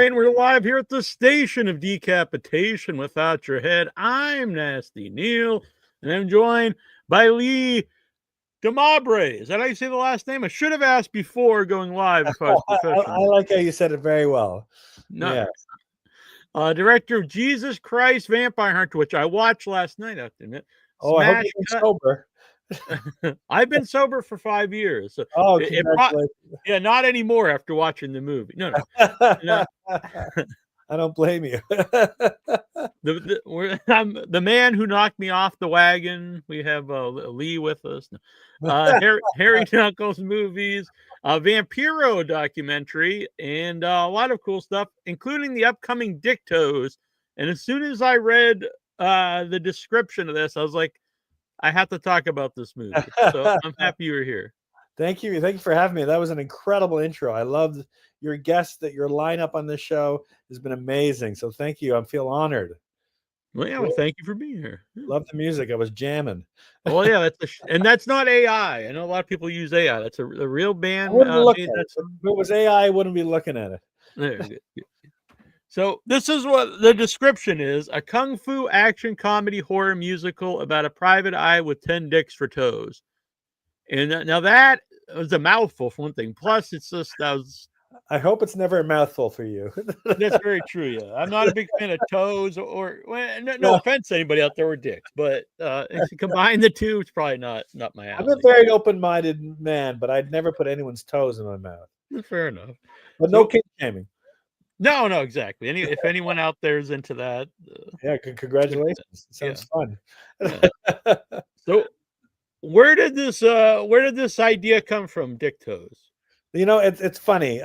right, and we're live here at the station of decapitation without your head. I'm Nasty Neal, and I'm joined by Lee Demarbre. Is that how you say the last name? I should have asked before going live if I was professional. I like how you said it very well. No. Yeah. Director of Jesus Christ Vampire Hunter, which I watched last night, I have to admit. Oh, I hope you've been sober. I've been sober for 5 years. So oh, congratulations. Yeah, not anymore after watching the movie. No. I don't blame you. I'm the man who knocked me off the wagon. We have Lee with us. Harry Knuckles movies, Vampiro documentary, and a lot of cool stuff, including the upcoming Dictos. And as soon as I read the description of this, I was like, I have to talk about this movie. So I'm happy you're here. Thank you. Thank you for having me. That was an incredible intro. I loved your guests, that your lineup on this show has been amazing. So thank you. I feel honored. Well, yeah, thank you for being here. Love the music. I was jamming. Well, yeah, and that's not AI. I know a lot of people use AI. That's a real band. If it was AI, I wouldn't be looking at it. There, so this is what the description is: a kung fu action comedy horror musical about a private eye with 10 dicks for toes. And now that was a mouthful for one thing. Plus, it's just I hope it's never a mouthful for you. That's very true. Yeah, I'm not a big fan of toes or no offense to anybody out there with dicks, but if you combine the two, it's probably not my alley. I'm a very open-minded man, but I'd never put anyone's toes in my mouth. Fair enough. But no kink shaming. No, exactly. If anyone out there is into that, yeah, congratulations. Sounds fun. Yeah. So, where did this idea come from, Dick Toes? You know, it's funny.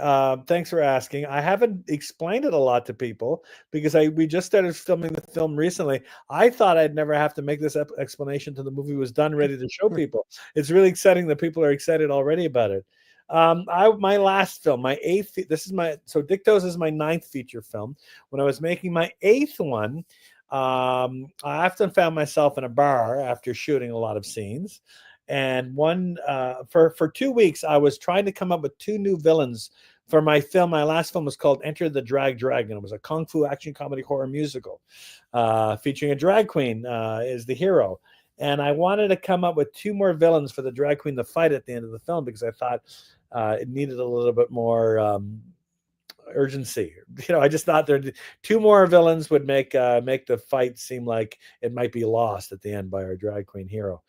Thanks for asking. I haven't explained it a lot to people because we just started filming the film recently. I thought I'd never have to make this explanation till the movie was done, ready to show people. It's really exciting that people are excited already about it. My last film, my eighth. So Dick Toes is my 9th feature film. When I was making my 8th one, I often found myself in a bar after shooting a lot of scenes. And for 2 weeks, I was trying to come up with 2 new villains for my film. My last film was called Enter the Drag Dragon. It was a kung fu action comedy horror musical featuring a drag queen as the hero. And I wanted to come up with 2 more villains for the drag queen to fight at the end of the film because I thought it needed a little bit more urgency. You know, I just thought 2 more villains would make the fight seem like it might be lost at the end by our drag queen hero.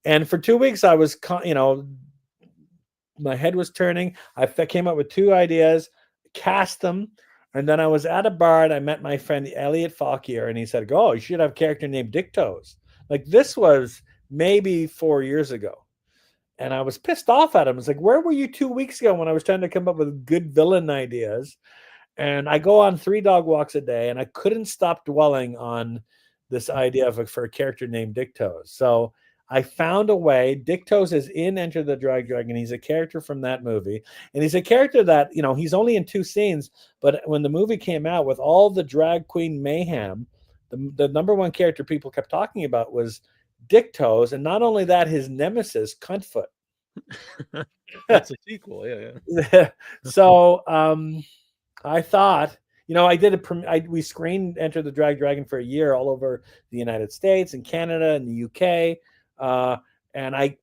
And for 2 weeks, I was, my head was turning. I came up with 2 ideas, cast them, and then I was at a bar and I met my friend Elliot Fauquier, and he said, "Oh, you should have a character named Dick Toes." Like, this was maybe 4 years ago. And I was pissed off at him. It's like, where were you 2 weeks ago when I was trying to come up with good villain ideas? And I go on 3 dog walks a day, and I couldn't stop dwelling on this idea for a character named Dick Toes. So I found a way. Dick Toes is in Enter the Drag Dragon. He's a character from that movie. And he's a character that, he's only in 2 scenes. But when the movie came out with all the drag queen mayhem, the number one character people kept talking about was Dick Toes. And not only that, his nemesis, Cuntfoot. That's a sequel. Yeah. So I thought, we screened Enter the Drag Dragon for a year all over the United States and Canada and the UK. And I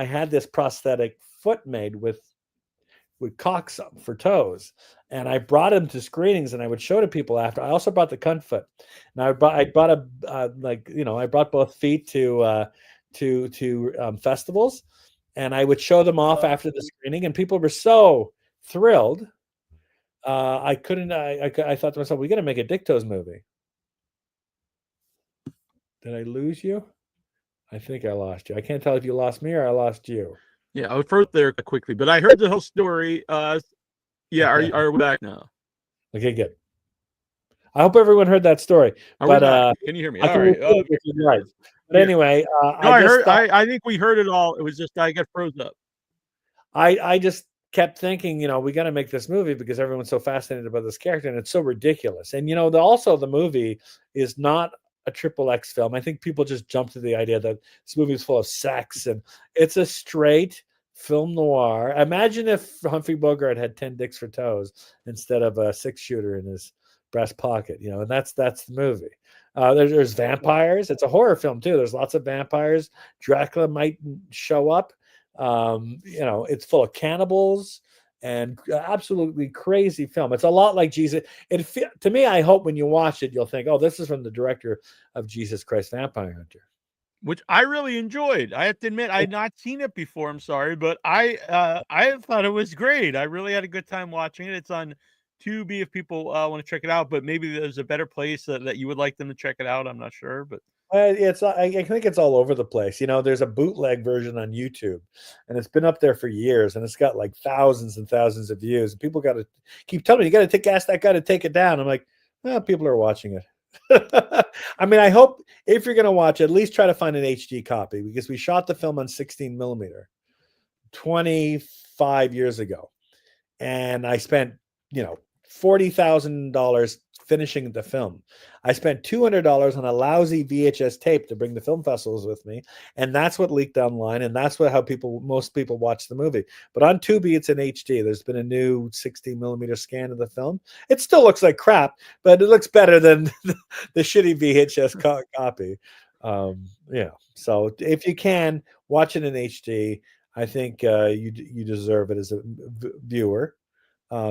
had this prosthetic foot made with cocks for toes, and I brought him to screenings, and I would show to people after. I also brought the cunt foot, and I brought both feet to festivals, and I would show them off after the screening, and people were so thrilled. I thought to myself, we got to make a Dick Toes movie. Did I lose you? I think I lost you. I can't tell if you lost me or I lost you. Yeah, I was first there quickly, but I heard the whole story. Yeah, are we back now? Okay, good. I hope everyone heard that story. Can you hear me? All right. But anyway, I think we heard it all. It was just I got froze up. I just kept thinking, we got to make this movie because everyone's so fascinated about this character, and it's so ridiculous. And also the movie is not a XXX film. I think people just jump to the idea that this movie is full of sex, and it's a straight film noir. Imagine if Humphrey Bogart had 10 dicks for toes instead of a 6-shooter in his breast pocket, and that's the movie. There's vampires. It's a horror film too. There's lots of vampires. Dracula might show up. It's full of cannibals and absolutely crazy film. It's a lot like Jesus. To me, I hope when you watch it, you'll think, oh, this is from the director of Jesus Christ Vampire Hunter. Which I really enjoyed. I have to admit, I had not seen it before. I'm sorry, but I thought it was great. I really had a good time watching it. It's on Tubi if people want to check it out. But maybe there's a better place that you would like them to check it out. I'm not sure, but I think it's all over the place. There's a bootleg version on YouTube, and it's been up there for years, and it's got like thousands and thousands of views. And people got to keep telling me, you got to ask that guy to take it down. I'm like, well, people are watching it. I mean, I hope if you're going to watch, at least try to find an HD copy, because we shot the film on 16 millimeter 25 years ago, and I spent $40,000 finishing the film. I spent $200 on a lousy VHS tape to bring the film festivals with me, and that's what leaked online, and that's how most people watch the movie. But on Tubi, it's in HD. There's been a new 16 millimeter scan of the film. It still looks like crap, but it looks better than the shitty VHS copy. So if you can watch it in HD, I think you deserve it as a viewer.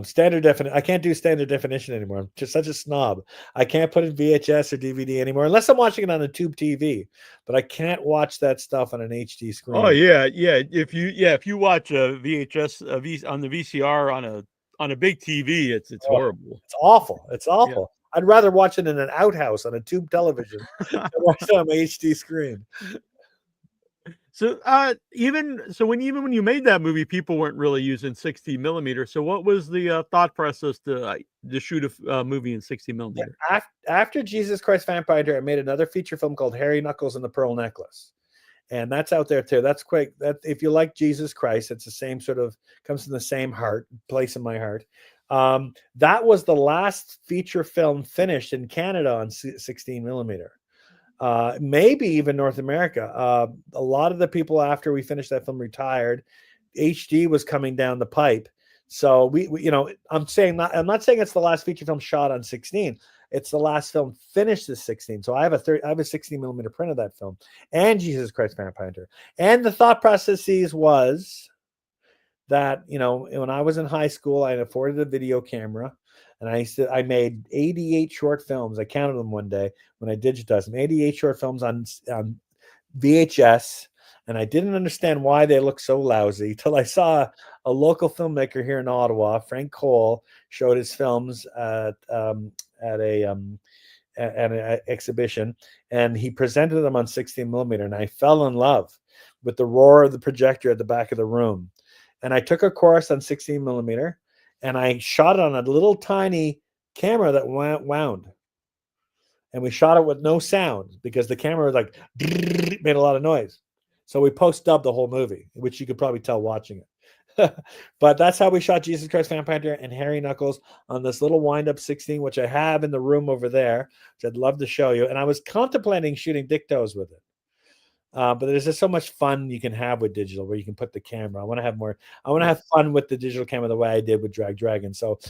Standard definition. I can't do standard definition anymore. I'm just such a snob. I can't put in VHS or DVD anymore unless I'm watching it on a tube TV. But I can't watch that stuff on an HD screen. Oh yeah. If you watch a VHS on the VCR on a big TV, it's horrible. It's awful. It's awful. Yeah. I'd rather watch it in an outhouse on a tube television than watch it on an HD screen. So even when you made that movie, people weren't really using 60 millimeter. So what was the thought process to shoot a movie in 60 millimeter? After Jesus Christ Vampire Hunter, I made another feature film called Harry Knuckles and the Pearl Necklace, and that's out there too. That's quick. That if you like Jesus Christ, it's the same comes from the same place in my heart. That was the last feature film finished in Canada on 16 millimeter. Maybe even North America. A lot of the people after we finished that film retired. HD was coming down the pipe. So we I'm not saying it's the last feature film shot on 16. It's the last film finished at 16. So I have a 16 millimeter print of that film and Jesus Christ Vampire Hunter. And the thought processes was that, when I was in high school, I afforded a video camera. And I made 88 short films. I counted them one day when I digitized them. 88 short films on VHS. And I didn't understand why they looked so lousy till I saw a local filmmaker here in Ottawa, Frank Cole, showed his films at an exhibition. And he presented them on 16 millimeter. And I fell in love with the roar of the projector at the back of the room. And I took a course on 16 millimeter. And I shot it on a little tiny camera that wound. And we shot it with no sound because the camera was made a lot of noise. So we post-dubbed the whole movie, which you could probably tell watching it. But that's how we shot Jesus Christ Vampire Hunter and Harry Knuckles on this little wind-up 16, which I have in the room over there, which I'd love to show you. And I was contemplating shooting Dictos with it. But there's just so much fun you can have with digital where you can put the camera. I want to have fun with the digital camera the way I did with Drag Dragon. So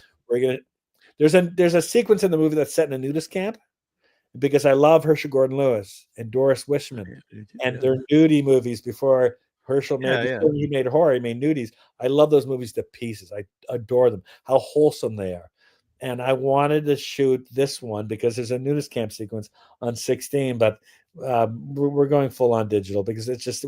there's a sequence in the movie that's set in a nudist camp because I love Herschel Gordon Lewis and Doris Wishman and their nudie movies before Herschel he made horror, he made nudies. I love those movies to pieces. I adore them, how wholesome they are. And I wanted to shoot this one because there's a nudist camp sequence on 16, but we're going full on digital because there's just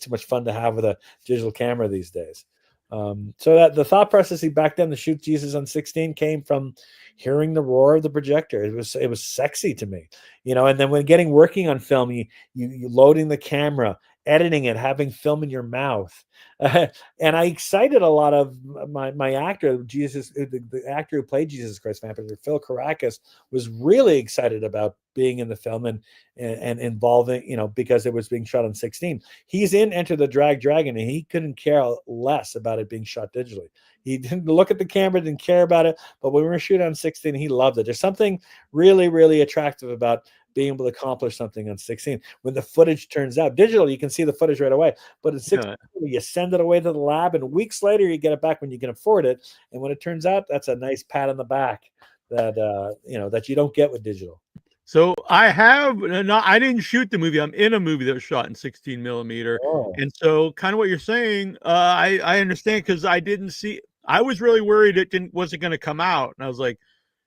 too much fun to have with a digital camera these days. So that the thought process back then to shoot Jesus on 16 came from hearing the roar of the projector. It was sexy to me, and then when working on film, you loading the camera, editing it, having film in your mouth. And I excited a lot of my actor, the actor who played Jesus Christ Vampire, Phil Caracas, was really excited about being in the film and involving, because it was being shot on 16. He's in Enter the Drag Dragon, and he couldn't care less about it being shot digitally. He didn't look at the camera, didn't care about it. But when we were shooting on 16, he loved it. There's something really, really attractive about being able to accomplish something on 16. When the footage turns out digital, you can see the footage right away. But at 16, you send it away to the lab, and weeks later, you get it back when you can afford it. And when it turns out, that's a nice pat on the back that that you don't get with digital. So I didn't shoot the movie. I'm in a movie that was shot in 16 millimeter. Oh. And so kind of what you're saying, I understand, because I was really worried it wasn't going to come out. And I was like,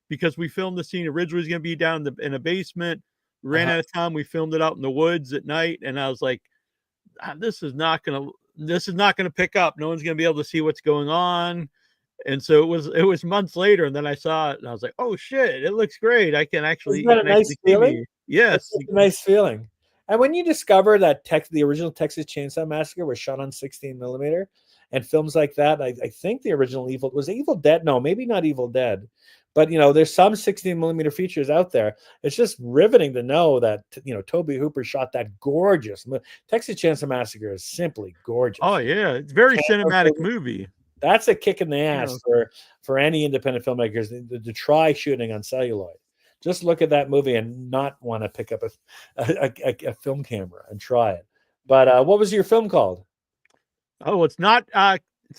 because we filmed the scene originally was going to be down in a basement, ran out of time. We filmed it out in the woods at night. And I was like, this is not going to pick up. No one's going to be able to see what's going on. And so it was months later, and then I saw it, and I was like, "Oh shit, it looks great! I can actually." Isn't that a nice feeling? Yes, it's a nice feeling. And when you discover that the original Texas Chainsaw Massacre was shot on 16 millimeter, and films like that, I think the original Evil Dead. No, maybe not Evil Dead, but there's some 16 millimeter features out there. It's just riveting to know that Tobe Hooper shot that gorgeous Texas Chainsaw Massacre is simply gorgeous. Oh yeah, it's very cinematic movie. That's a kick in the ass for any independent filmmakers to try shooting on celluloid. Just look at that movie and not want to pick up a film camera and try it. But what was your film called? Oh, it's not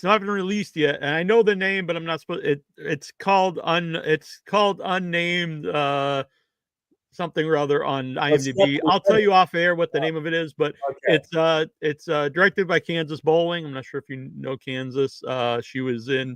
been released yet, and I know the name, but I'm not supposed. It's called Unnamed something or other on IMDb. I'll tell you off air what the name of it is, but it's directed by Kansas Bowling. I'm not sure if you know Kansas. She was in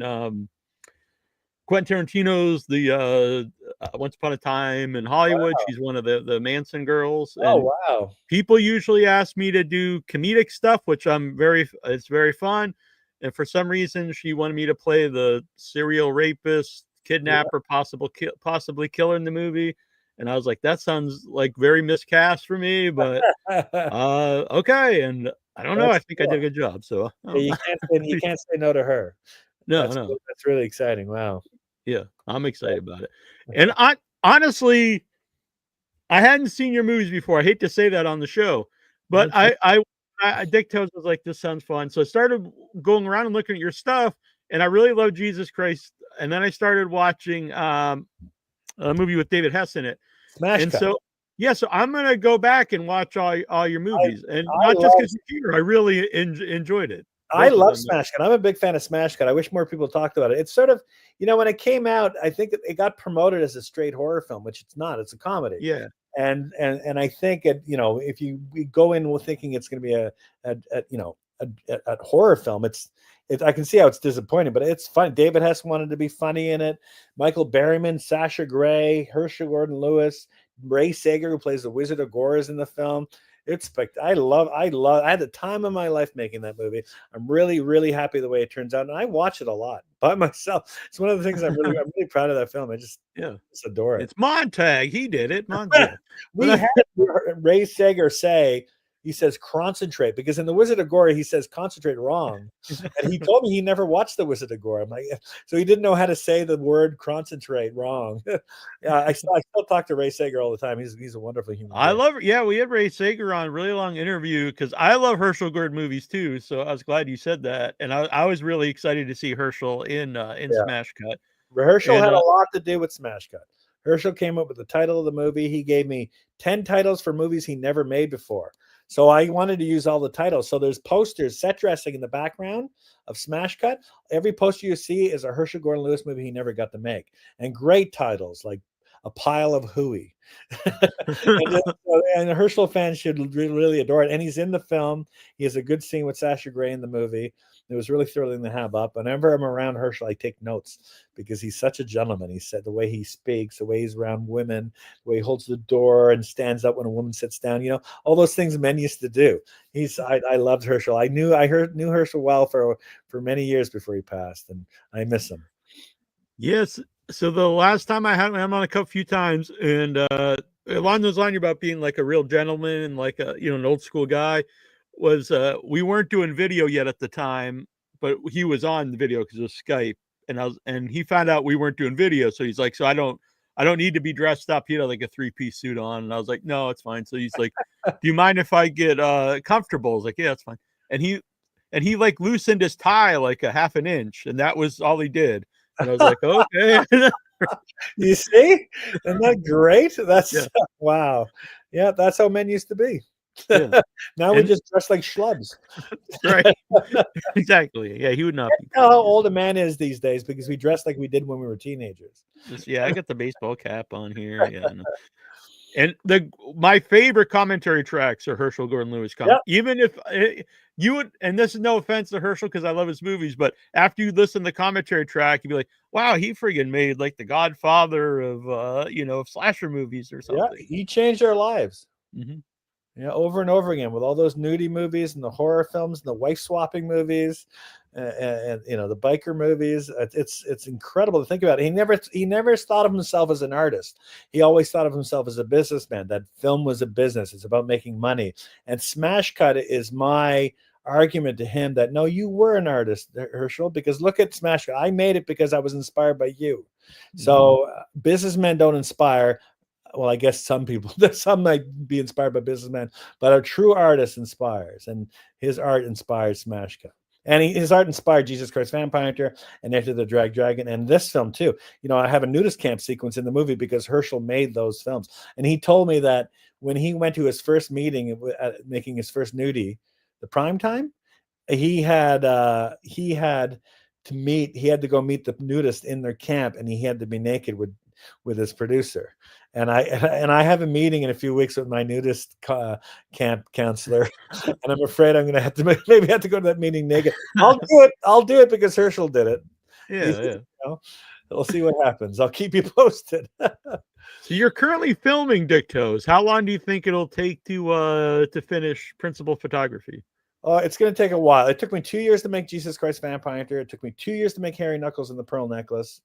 Quentin Tarantino's the Once Upon a Time in Hollywood. Wow. She's one of the Manson girls. And wow. People usually ask me to do comedic stuff, which it's very fun. And for some reason, she wanted me to play the serial rapist, kidnapper, possibly killer in the movie. And I was like, that sounds like very miscast for me, but okay. And I don't know. I think I did a good job. So you can't say no to her. No, that's really exciting. Wow. Yeah, I'm excited about it. And honestly, I hadn't seen your movies before. I hate to say that on the show, but Dick Toes was like, this sounds fun. So I started going around and looking at your stuff, and I really love Jesus Christ. And then I started watching a movie with David Hess in it. Smash and Cut. So I'm gonna go back and watch all your movies, and not just because you're here. I really enjoyed it. I love Smash Cut. I'm a big fan of Smash Cut. I wish more people talked about it. It's sort of, when it came out, I think it got promoted as a straight horror film, which it's not. It's a comedy. Yeah. And I think if you go in thinking it's going to be a horror film, I can see how it's disappointing, but it's fun. David Hess wanted to be funny in it. Michael Berryman, Sasha Grey, Herschel Gordon-Lewis, Ray Sager, who plays the Wizard of Gore, is in the film. I had the time of my life making that movie. I'm really, really happy the way it turns out. And I watch it a lot by myself. It's one of the things I'm really proud of that film. I just adore it. It's Montag. He did it. Montag. We had Ray Sager say, he says concentrate, because in the Wizard of Gore he says concentrate wrong, and he told me he never watched the Wizard of Gore. I'm like, so he didn't know how to say the word concentrate wrong. I still talk to Ray Sager all the time. He's a wonderful human being. I love it. Yeah, we had Ray Sager on, really long interview, because I love Herschel Gordon movies too. So I was glad you said that, and I was really excited to see Herschel in Smash Cut. Herschel had a lot to do with Smash Cut. Herschel came up with the title of the movie. He gave me 10 titles for movies he never made before. So I wanted to use all the titles. So there's posters, set dressing in the background of Smash Cut. Every poster you see is a Herschel Gordon-Lewis movie he never got to make. And great titles like A Pile of Hooey. and the Herschel fans should really adore it. And he's in the film. He has a good scene with Sasha Grey in the movie. It was really thrilling to have up. Whenever I'm around Herschel, I take notes because he's such a gentleman. He said the way he speaks, the way he's around women, the way he holds the door and stands up when a woman sits down. All those things men used to do. I loved Herschel. I knew Herschel well for many years before he passed, and I miss him. Yes. So the last time I had him on a few times, and along those lines about being like a real gentleman and like an old school guy, was we weren't doing video yet at the time, but he was on the video because it was Skype, and he found out we weren't doing video, so he's like, so I don't need to be dressed up. He had like a 3-piece suit on, and I was like, no, it's fine. So he's like, do you mind if I get comfortable? I was like, yeah, it's fine. And he like loosened his tie like a half an inch, and that was all he did. And I was like, okay. You see? Isn't that great? That's Yeah, wow. Yeah, that's how men used to be. yeah, Now we and just dress like schlubs. right, exactly. Yeah, he would not be You know how pleased. old a man is these days because we dress like we did when we were teenagers. Yeah, I got the baseball cap on here. Yeah, and my favorite commentary tracks are Herschel Gordon Lewis Yep. even if you would, and this is no offense to Herschel because I love his movies, but after you listen to the commentary track, you'd be like, wow, he friggin' made like the Godfather of of slasher movies or Yeah, something. he changed our lives. Hmm. Yeah, over and over again with all those nudie movies and the horror films and the wife swapping movies, and the biker movies. It's incredible to think about. He never thought of himself as an artist. He always thought of himself as a businessman. That film was a business. It's about making money. And Smash Cut is my argument to him that no, you were an artist, Herschel, because look at Smash Cut. I made it because I was inspired by you. Hmm. So businessmen don't inspire. Well, I guess some people, some might be inspired by businessmen, but a true artist inspires, and his art inspired Smash Cut. And his art inspired Jesus Christ Vampire Hunter and Enter the Dragon, and this film too. I have a nudist camp sequence in the movie because Herschel made those films, and he told me that when he went to his first meeting, making his first nudie, the prime time, he had to go meet the nudist in their camp, and he had to be naked with his producer. And I have a meeting in a few weeks with my nudist camp counselor, and I'm afraid I'm going to have to maybe have to go to that meeting naked. I'll do it because Herschel did it. Yeah, yeah. We'll see what happens. I'll keep you posted. So you're currently filming Dictos. How long do you think it'll take to finish principal photography? It's going to take a while. It took me 2 years to make Jesus Christ Vampire Hunter. It took me 2 years to make Harry Knuckles and the Pearl Necklace.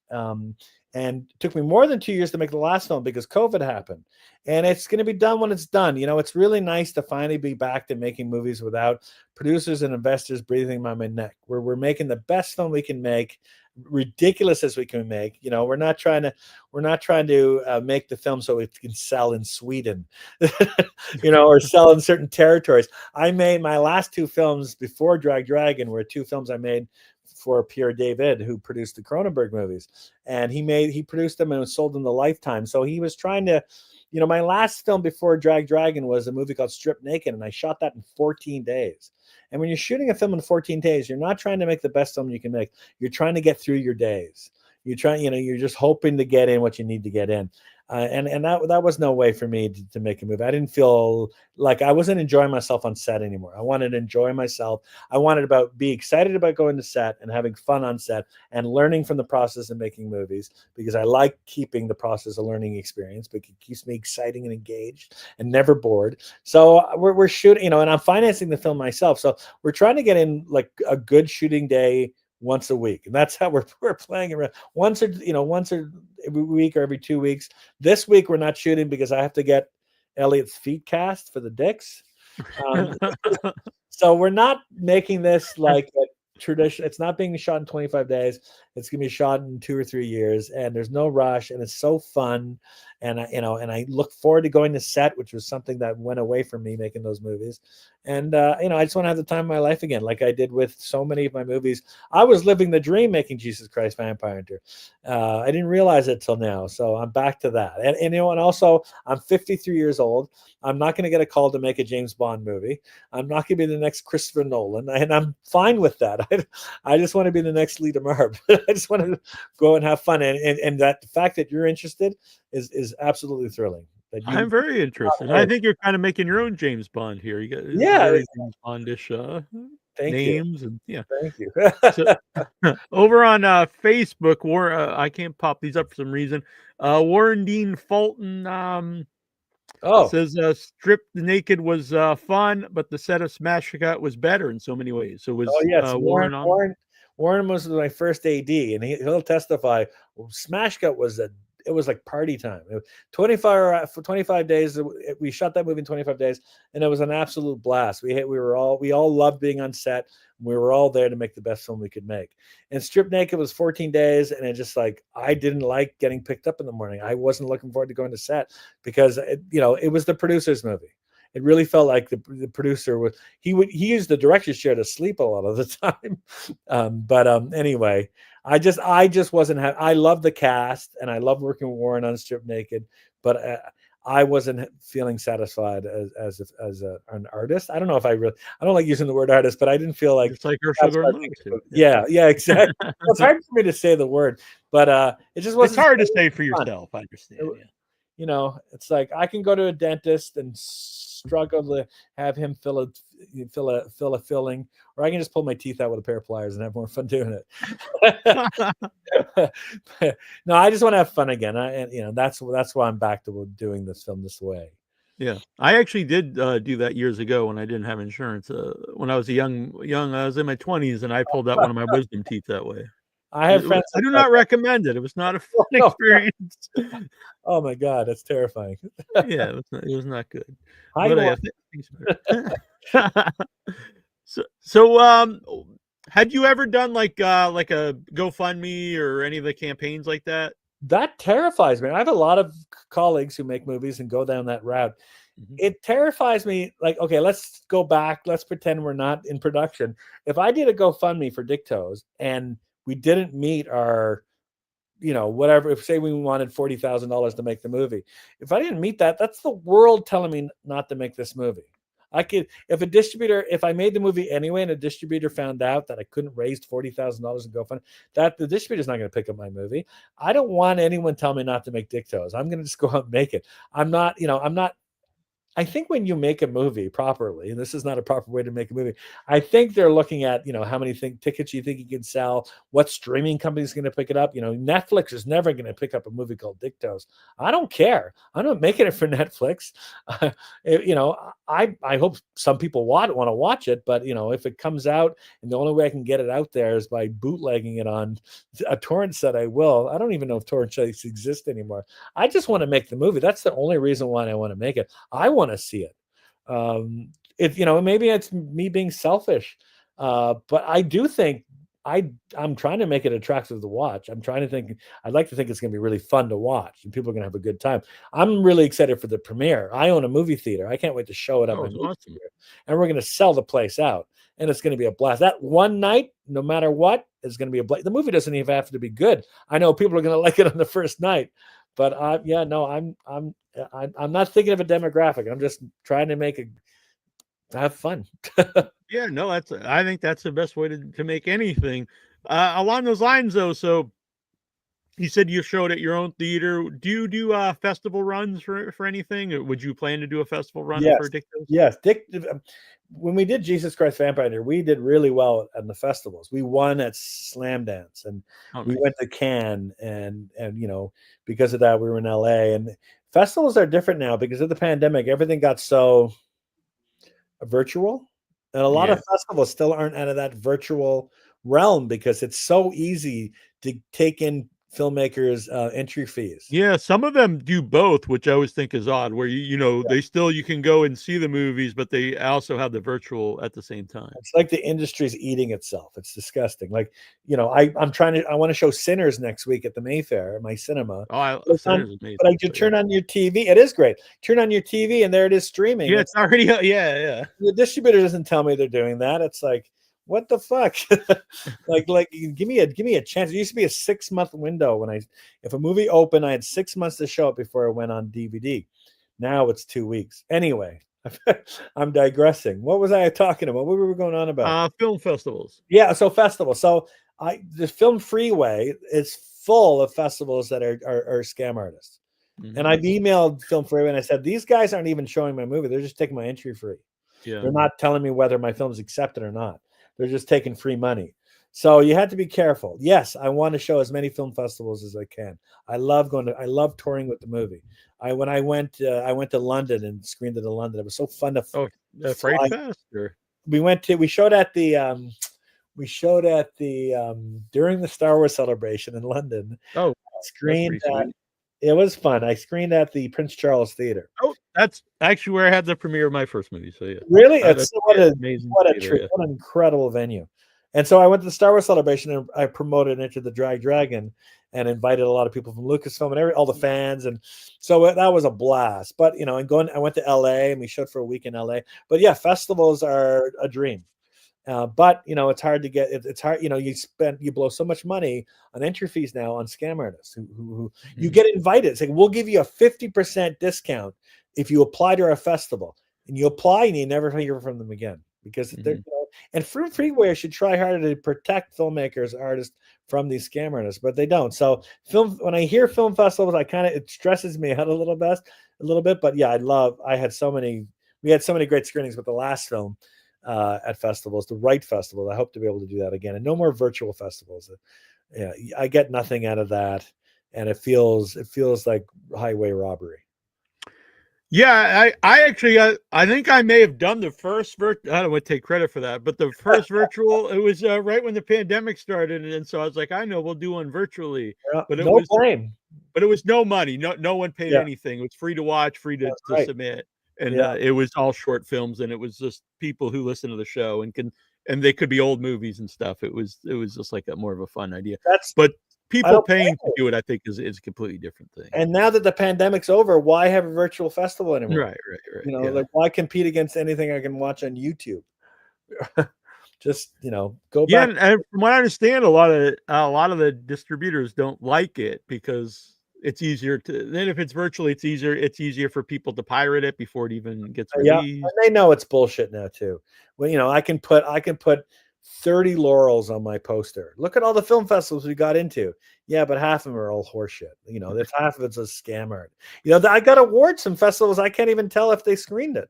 And it took me more than 2 years to make the last film because COVID happened. And it's going to be done when it's done. It's really nice to finally be back to making movies without producers and investors breathing on my neck. We're making the best film we can make, ridiculous as we can make. We're not trying to make the film so it can sell in Sweden, or sell in certain territories. I made my last two films before Drag Dragon were two films I made for Pierre David, who produced the Cronenberg movies, and he produced them and was sold in the Lifetime. So he was trying to, my last film before Drag Dragon was a movie called Strip Naked, and I shot that in 14 days. And when you're shooting a film in 14 days, you're not trying to make the best film you can make. You're trying to get through your days. You're just hoping to get in what you need to get in. And that was no way for me to make a movie. I didn't feel like I wasn't enjoying myself on set anymore. I wanted to enjoy myself. I wanted to be excited about going to set and having fun on set and learning from the process of making movies, because I like keeping the process a learning experience, but it keeps me exciting and engaged and never bored. So we're shooting, and I'm financing the film myself. So we're trying to get in like a good shooting day once a week, and that's how we're playing around. Once or every week or every 2 weeks. This week we're not shooting because I have to get Elliot's feet cast for the dicks. So we're not making this like a tradition. It's not being shot in 25 days. It's going to be shot in 2 or 3 years, and there's no rush, and it's so fun. And I look forward to going to set, which was something that went away from me making those movies. And I just want to have the time of my life again, like I did with so many of my movies. I was living the dream making Jesus Christ Vampire Hunter. I didn't realize it till now, so I'm back to that. And also I'm 53 years old. I'm not going to get a call to make a James Bond movie. I'm not going to be the next Christopher Nolan, and I'm fine with that. I just want to be the next Lee Demarbre. I just want to go and have fun, and that the fact that you're interested is absolutely thrilling. That you, I'm very interested. I think you're kind of making your own James Bond here. You got yeah. very James Bondish Thank you, names, and yeah. thank you. So over on Facebook, I can't pop these up for some reason. Warren Dean Fulton Oh, says Stripped Naked was fun, but the set of Smash Cut was better in so many ways. So was yes, Warren on? Warren was my first AD, and he'll testify. Smash Cut it was like party time. 25 days. We shot that movie in 25 days, and it was an absolute blast. We all loved being on set. We were all there to make the best film we could make. And Strip Naked was 14 days, and it just like I didn't like getting picked up in the morning. I wasn't looking forward to going to set because it was the producer's movie. It really felt like the producer he used the director's chair to sleep a lot of the time. Anyway, I just wasn't. I love the cast and I love working with Warren on Strip Naked, but I wasn't feeling satisfied as an artist. I don't know if I don't like using the word artist, but I didn't feel like just like Herschel Gordon Lewis. Yeah, exactly. It's hard for me to say the word, but it just wasn't. It's hard to say for yourself. I understand. Yeah. It's like I can go to a dentist and struggle to have him fill a filling, or I can just pull my teeth out with a pair of pliers and have more fun doing it. No, I just want to have fun again. That's why I'm back to doing this film this way. Yeah, I actually did do that years ago when I didn't have insurance. When I was young, I was in my 20s, and I pulled out one of my wisdom teeth that way. I have friends. I do not recommend it. It was not a fun experience. Oh my God, that's terrifying. Yeah, it was not good. So, had you ever done like a GoFundMe or any of the campaigns like that? That terrifies me. I have a lot of colleagues who make movies and go down that route. Mm-hmm. It terrifies me. Like, okay, let's go back. Let's pretend we're not in production. If I did a GoFundMe for Dictos and we didn't meet our, whatever, if say we wanted $40,000 to make the movie, if I didn't meet that, that's the world telling me not to make this movie. If I made the movie anyway and a distributor found out that I couldn't raise $40,000 in GoFundMe, that the distributor's not going to pick up my movie. I don't want anyone telling me not to make Dictos. I'm going to just go out and make it. I think when you make a movie properly, and this is not a proper way to make a movie, I think they're looking at, how many tickets you think you can sell, what streaming company is going to pick it up. Netflix is never going to pick up a movie called Dictos. I don't care. I'm not making it for Netflix. I hope some people want to watch it, but, if it comes out and the only way I can get it out there is by bootlegging it on a torrent set, I will. I don't even know if torrent sites exist anymore. I just want to make the movie. That's the only reason why I want to make it. I want to see it. Maybe it's me being selfish, but I do think I'm trying to make it attractive to watch. I'd like to think it's going to be really fun to watch and people are going to have a good time. I'm really excited for the premiere. I own a movie theater. I can't wait to show it up. Awesome. And we're going to sell the place out and it's going to be a blast. That one night, no matter what, is going to be a blast. The movie doesn't even have to be good. I know people are going to like it on the first night, but I'm not thinking of a demographic. I'm just trying to have fun. Yeah, no, I think that's the best way to make anything. Along those lines, though, so you said you showed at your own theater. Do you do festival runs for anything? Or would you plan to do a festival run for Dictos? Yes, when we did Jesus Christ Vampire Hunter, we did really well at the festivals. We won at Slam Dance, and we went to Cannes, and because of that, we were in LA. And festivals are different now because of the pandemic. Everything got so virtual, and a lot of festivals still aren't out of that virtual realm because it's so easy to take in filmmakers' entry fees. Yeah, some of them do both, which I always think is odd, where you can go and see the movies, but they also have the virtual at the same time. It's like the industry's eating itself. It's disgusting. Like, I want to show Sinners next week at the Mayfair, at my cinema. Sinners is amazing. But you turn on your TV. It is great. Turn on your TV and there it is streaming. Yeah, it's already, yeah. The distributor doesn't tell me they're doing that. It's like, what the fuck? like give me a chance. It used to be a 6-month window if a movie opened, I had 6 months to show it before it went on DVD. Now it's 2 weeks. Anyway, I'm digressing. What was I talking about? What were we going on about? Film festivals. Yeah, so festivals. So the Film Freeway is full of festivals that are scam artists. Mm-hmm. And I've emailed Film Freeway and I said, these guys aren't even showing my movie. They're just taking my entry free. Yeah. They're not telling me whether my film is accepted or not. They're just taking free money. So you had to be careful. Yes, I want to show as many film festivals as I can. I love touring with the movie. When I went to London and screened it in London. It was so fun to Fright Fest. We showed at the during the Star Wars celebration in London. Oh, screened at, it was fun. I screened at the Prince Charles Theater. Oh, that's actually where I had the premiere of my first movie. So yeah, really, what an incredible venue. And so I went to the Star Wars Celebration and I promoted Enter the Dragon and invited a lot of people from Lucasfilm and all the fans. And so that was a blast. But, you know, I went to LA and we showed for a week in LA. But yeah, festivals are a dream. But you know, it's hard to get. It's hard. You know, you blow so much money on entry fees now on scam artists who you get invited. Saying we'll give you a 50% discount if you apply to our festival, and you apply and you never hear from them again because they're. You know, and Freeway should try harder to protect filmmakers, artists from these scam artists, but they don't. So when I hear film festivals, it stresses me out a little bit. But yeah, I had so many. We had so many great screenings with the last film. At festivals, the right festival. I hope to be able to do that again, and no more virtual festivals. Yeah, I get nothing out of that, and it feels like highway robbery. Yeah, I actually I think I may have done the first I don't want to take credit for that, but the first virtual, it was right when the pandemic started, and so I was like, I know we'll do one virtually, but it was blame. But it was no money, no one paid anything. It was free to watch, free to submit. And it was all short films, and it was just people who listen to the show and they could be old movies and stuff. It was just like more of a fun idea. But people paying to do it, I think, is a completely different thing. And now that the pandemic's over, why have a virtual festival anymore? Right. You know, like why compete against anything I can watch on YouTube? Just, you know, go back. Yeah, and from what I understand, a lot of the distributors don't like it because it's easier then if it's virtually, it's easier for people to pirate it before it even gets released. Yeah, and they know it's bullshit now too. Well, you know, I can put 30 laurels on my poster. Look at all the film festivals we got into. Yeah, but half of them are all horseshit. You know, there's half of it's a scam art. You know, I got awards from festivals. I can't even tell if they screened it.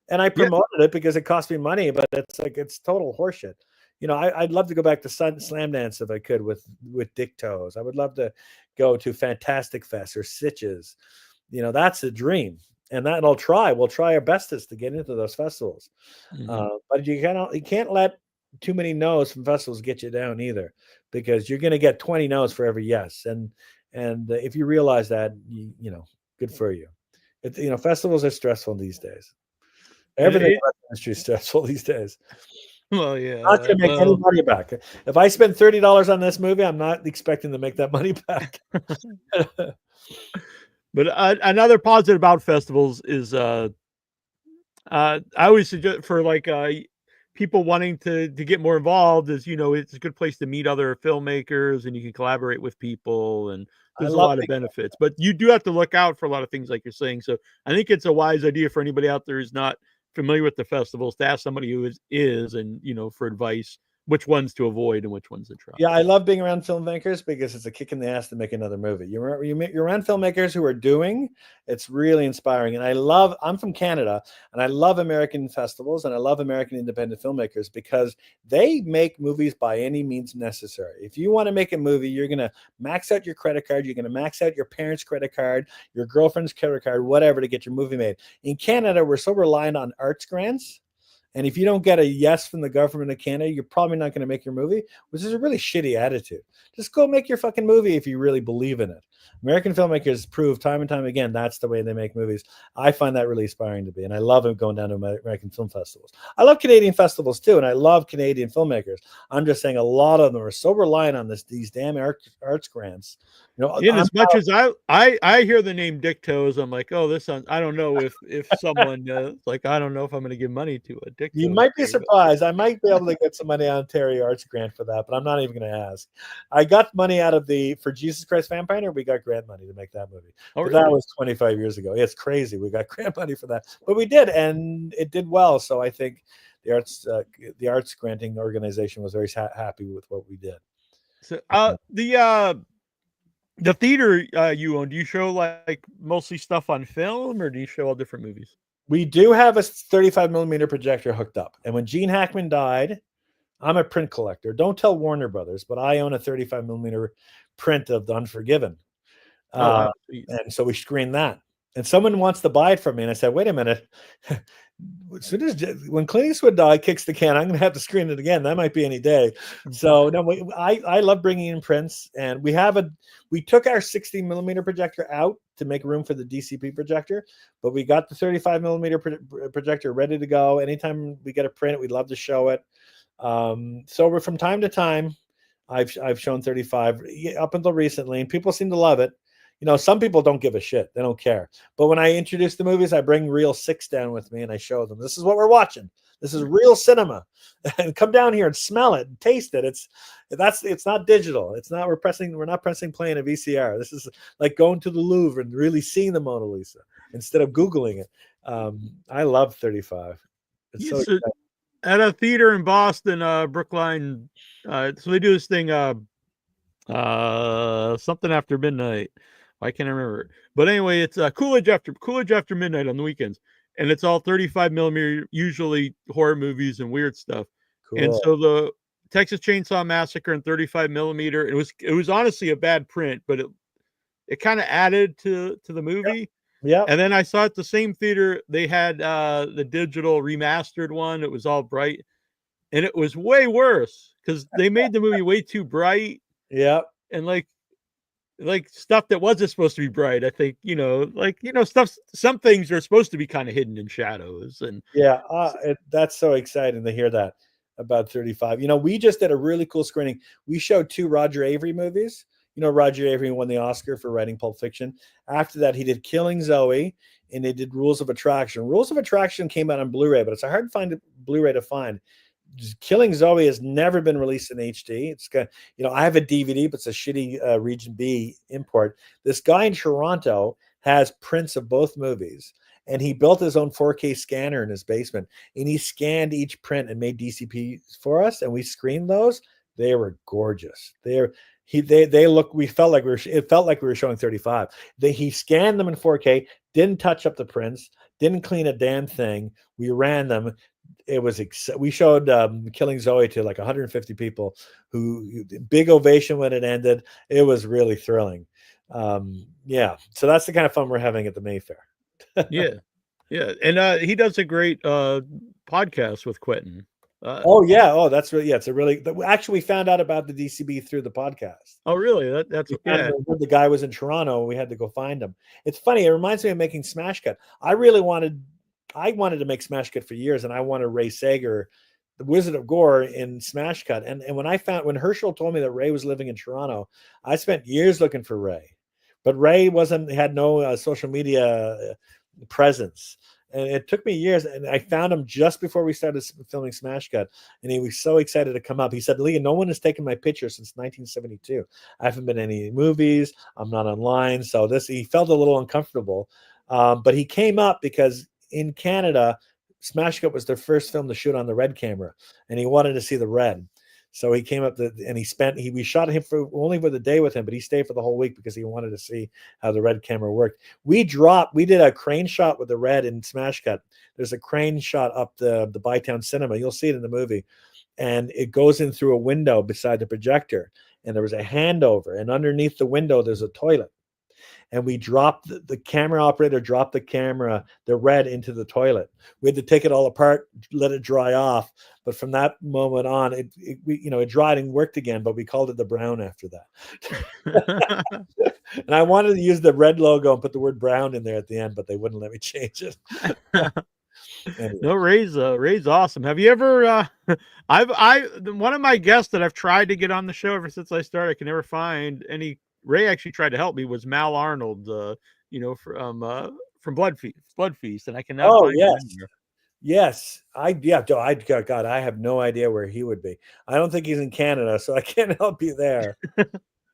And I promoted it because it cost me money, but it's total horseshit. You know, I'd love to go back to Slam Dance if I could with Dick Toes. I would love to go to Fantastic Fest or Sitches. You know, that's a dream. And we'll try our bestest to get into those festivals. But you can't let too many no's from festivals get you down either, because you're going to get 20 no's for every yes. And if you realize that, you know, good for you. You know, festivals are stressful these days. Everything in the industry is stressful these days. Well, yeah. I'm not going to make any money back. If I spend $30 on this movie, I'm not expecting to make that money back. But another positive about festivals is I always suggest for like people wanting to get more involved is, you know, it's a good place to meet other filmmakers and you can collaborate with people, and there's a lot of benefits. But you do have to look out for a lot of things like you're saying. So I think it's a wise idea for anybody out there who's not familiar with the festivals to ask somebody who is and, you know, for advice, which ones to avoid and which ones to try. Yeah, I love being around filmmakers because it's a kick in the ass to make another movie. You're around filmmakers who are doing, it's really inspiring. And I'm from Canada, and I love American festivals, and I love American independent filmmakers because they make movies by any means necessary. If you want to make a movie, you're going to max out your credit card, you're going to max out your parents' credit card, your girlfriend's credit card, whatever, to get your movie made. In Canada, we're so reliant on arts grants. And if you don't get a yes from the government of Canada, you're probably not going to make your movie, which is a really shitty attitude. Just go make your fucking movie if you really believe in it. American filmmakers prove time and time again that's the way they make movies. I find that really inspiring to be, and I love going down to American film festivals. I love Canadian festivals too, and I love Canadian filmmakers. I'm just saying a lot of them are so reliant on these damn arts grants. You know, and as much as I hear the name Dick Toes, I'm like, oh, this sounds. I don't know if someone like, I don't know if I'm going to give money to a Dick Toes. You might be surprised. I might be able to get some money on Ontario Arts Grant for that, but I'm not even going to ask. I got money out of for Jesus Christ Vampire. We got grant money to make that movie. Oh, really? That was 25 years ago. It's crazy. We got grant money for that, but we did, and it did well. So I think the arts granting organization was very happy with what we did. So the theater you own, do you show like mostly stuff on film, or do you show all different movies? We do have a 35 millimeter projector hooked up. And when Gene Hackman died, I'm a print collector. Don't tell Warner Brothers, but I own a 35 millimeter print of The Unforgiven. And so we screened that. And someone wants to buy it from me. And I said, wait a minute. When Clint Eastwood kicks the can, I'm going to have to screen it again. That might be any day. So no, I love bringing in prints, and we took our 60 millimeter projector out to make room for the DCP projector, but we got the 35 millimeter projector ready to go. Anytime we get a print, we'd love to show it. So we're from time to time, I've shown 35 up until recently, and people seem to love it. Some people don't give a shit; they don't care. But when I introduce the movies, I bring real six down with me, and I show them this is what we're watching. This is real cinema, and come down here and smell it and taste it. It's not digital. It's not we're not pressing play in a VCR. This is like going to the Louvre and really seeing the Mona Lisa instead of Googling it. I love 35. It's so Yes, at a theater in Boston, Brookline. So they do this thing, something after midnight. I can't remember. But anyway, it's Coolidge after midnight on the weekends, and it's all 35 millimeter, usually horror movies and weird stuff. And cool. so the Texas Chainsaw Massacre in 35 millimeter. It was honestly a bad print, but it kind of added to the movie. Yeah. And then I saw at the same theater they had the digital remastered one. It was all bright, and it was way worse because they made the movie way too bright Yeah. and like stuff that wasn't supposed to be bright. I think stuff. Some things are supposed to be kind of hidden in shadows, and Yeah, that's so exciting to hear that about 35. We just did a really cool screening. We showed two Roger Avery movies. Roger Avery won the Oscar for writing Pulp Fiction. After that, he did Killing Zoe, and they did Rules of Attraction. Rules of Attraction came out on Blu-ray, but it's a hard to find Blu-ray to find. Killing Zoe has never been released in HD. It's got, I have a DVD, but it's a shitty Region B import. This guy in Toronto has prints of both movies, and he built his own 4K scanner in his basement, and he scanned each print and made DCPs for us, and we screened those. They were gorgeous. They look. We felt like it felt like we were showing 35. He scanned them in 4K, didn't touch up the prints, didn't clean a damn thing. We ran them. We showed Killing Zoe to like 150 people who big ovation when it ended. It was really thrilling. Yeah, so that's the kind of fun we're having at the Mayfair. yeah, and he does a great podcast with Quentin. Oh yeah, that's really it's a really. Actually, we found out about the DCB through the podcast. Oh really? That's yeah. The guy was in Toronto, and we had to go find him. It's funny. It reminds me of making Smash Cut. I wanted to make Smash Cut for years, and I wanted Ray Sager, the Wizard of Gore, in Smash Cut. And when Herschel told me that Ray was living in Toronto, I spent years looking for Ray, but Ray had no social media presence. And it took me years, and I found him just before we started filming Smash Cut, and he was so excited to come up. He said, "Lee, no one has taken my picture since 1972. I haven't been in any movies. I'm not online." So he felt a little uncomfortable, but he came up because in Canada, Smash Cut was their first film to shoot on the red camera, and he wanted to see the red. So he came up and we shot him only for the day with him, but he stayed for the whole week because he wanted to see how the red camera worked. We did a crane shot with the red in Smash Cut. There's a crane shot up the Bytown Cinema. You'll see it in the movie. And it goes in through a window beside the projector. And there was a handover. And underneath the window, there's a toilet. And we dropped the camera operator dropped the red into the toilet. We had to take it all apart, let it dry off. But from that moment on, it dried and worked again. But we called it the brown after that. And I wanted to use the red logo and put the word brown in there at the end, but they wouldn't let me change it. Anyway. No, Ray's awesome. Have you ever? One of my guests that I've tried to get on the show ever since I started, I can never find any. Ray actually tried to help me. Was Mal Arnold, from Blood Feast, and I can now find him here. Yes, God, I have no idea where he would be. I don't think he's in Canada, so I can't help you there.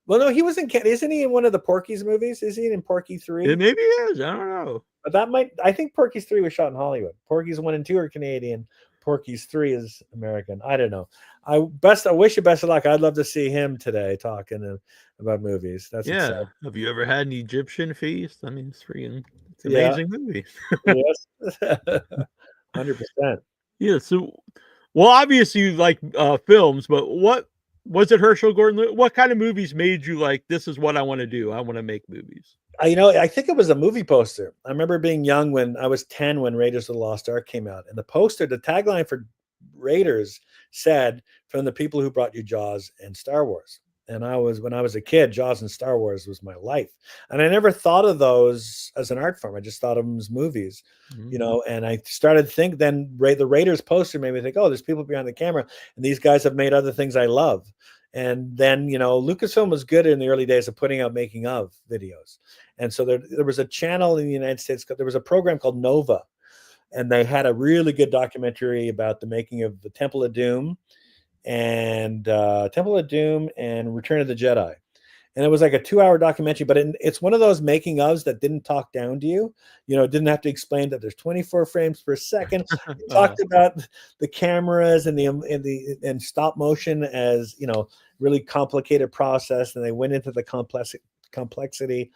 Well, no, he was in Canada. Isn't he in one of the Porky's movies? Is he in Porky 3? It maybe is. I don't know. But I think Porky's 3 was shot in Hollywood. Porky's 1 and 2 are Canadian. Porky's 3 is American. I don't know. I wish you best of luck. I'd love to see him today talking about movies. That's exciting. Have you ever had an Egyptian feast? I mean, it's an amazing movie. Yes. 100%. Yeah. So, well, obviously you like films, but what was it? Herschel Gordon? What kind of movies made you like, this is what I want to do? I want to make movies. I think it was a movie poster. I remember being young when I was 10 when Raiders of the Lost Ark came out, and the tagline for Raiders said, "From the people who brought you Jaws and Star Wars." And when I was a kid, Jaws and Star Wars was my life. And I never thought of those as an art form. I just thought of them as movies, and I started to think then the Raiders poster made me think, oh, there's people behind the camera and these guys have made other things I love. And then, Lucasfilm was good in the early days of putting out making of videos. And so there was a channel in the United States, there was a program called Nova, and they had a really good documentary about the making of the Temple of Doom and Return of the Jedi. And it was like a 2-hour documentary, but it's one of those making ofs that didn't talk down to you. It didn't have to explain that there's 24 frames per second. It talked about the cameras and stop motion as, really complicated process. And they went into the complexity.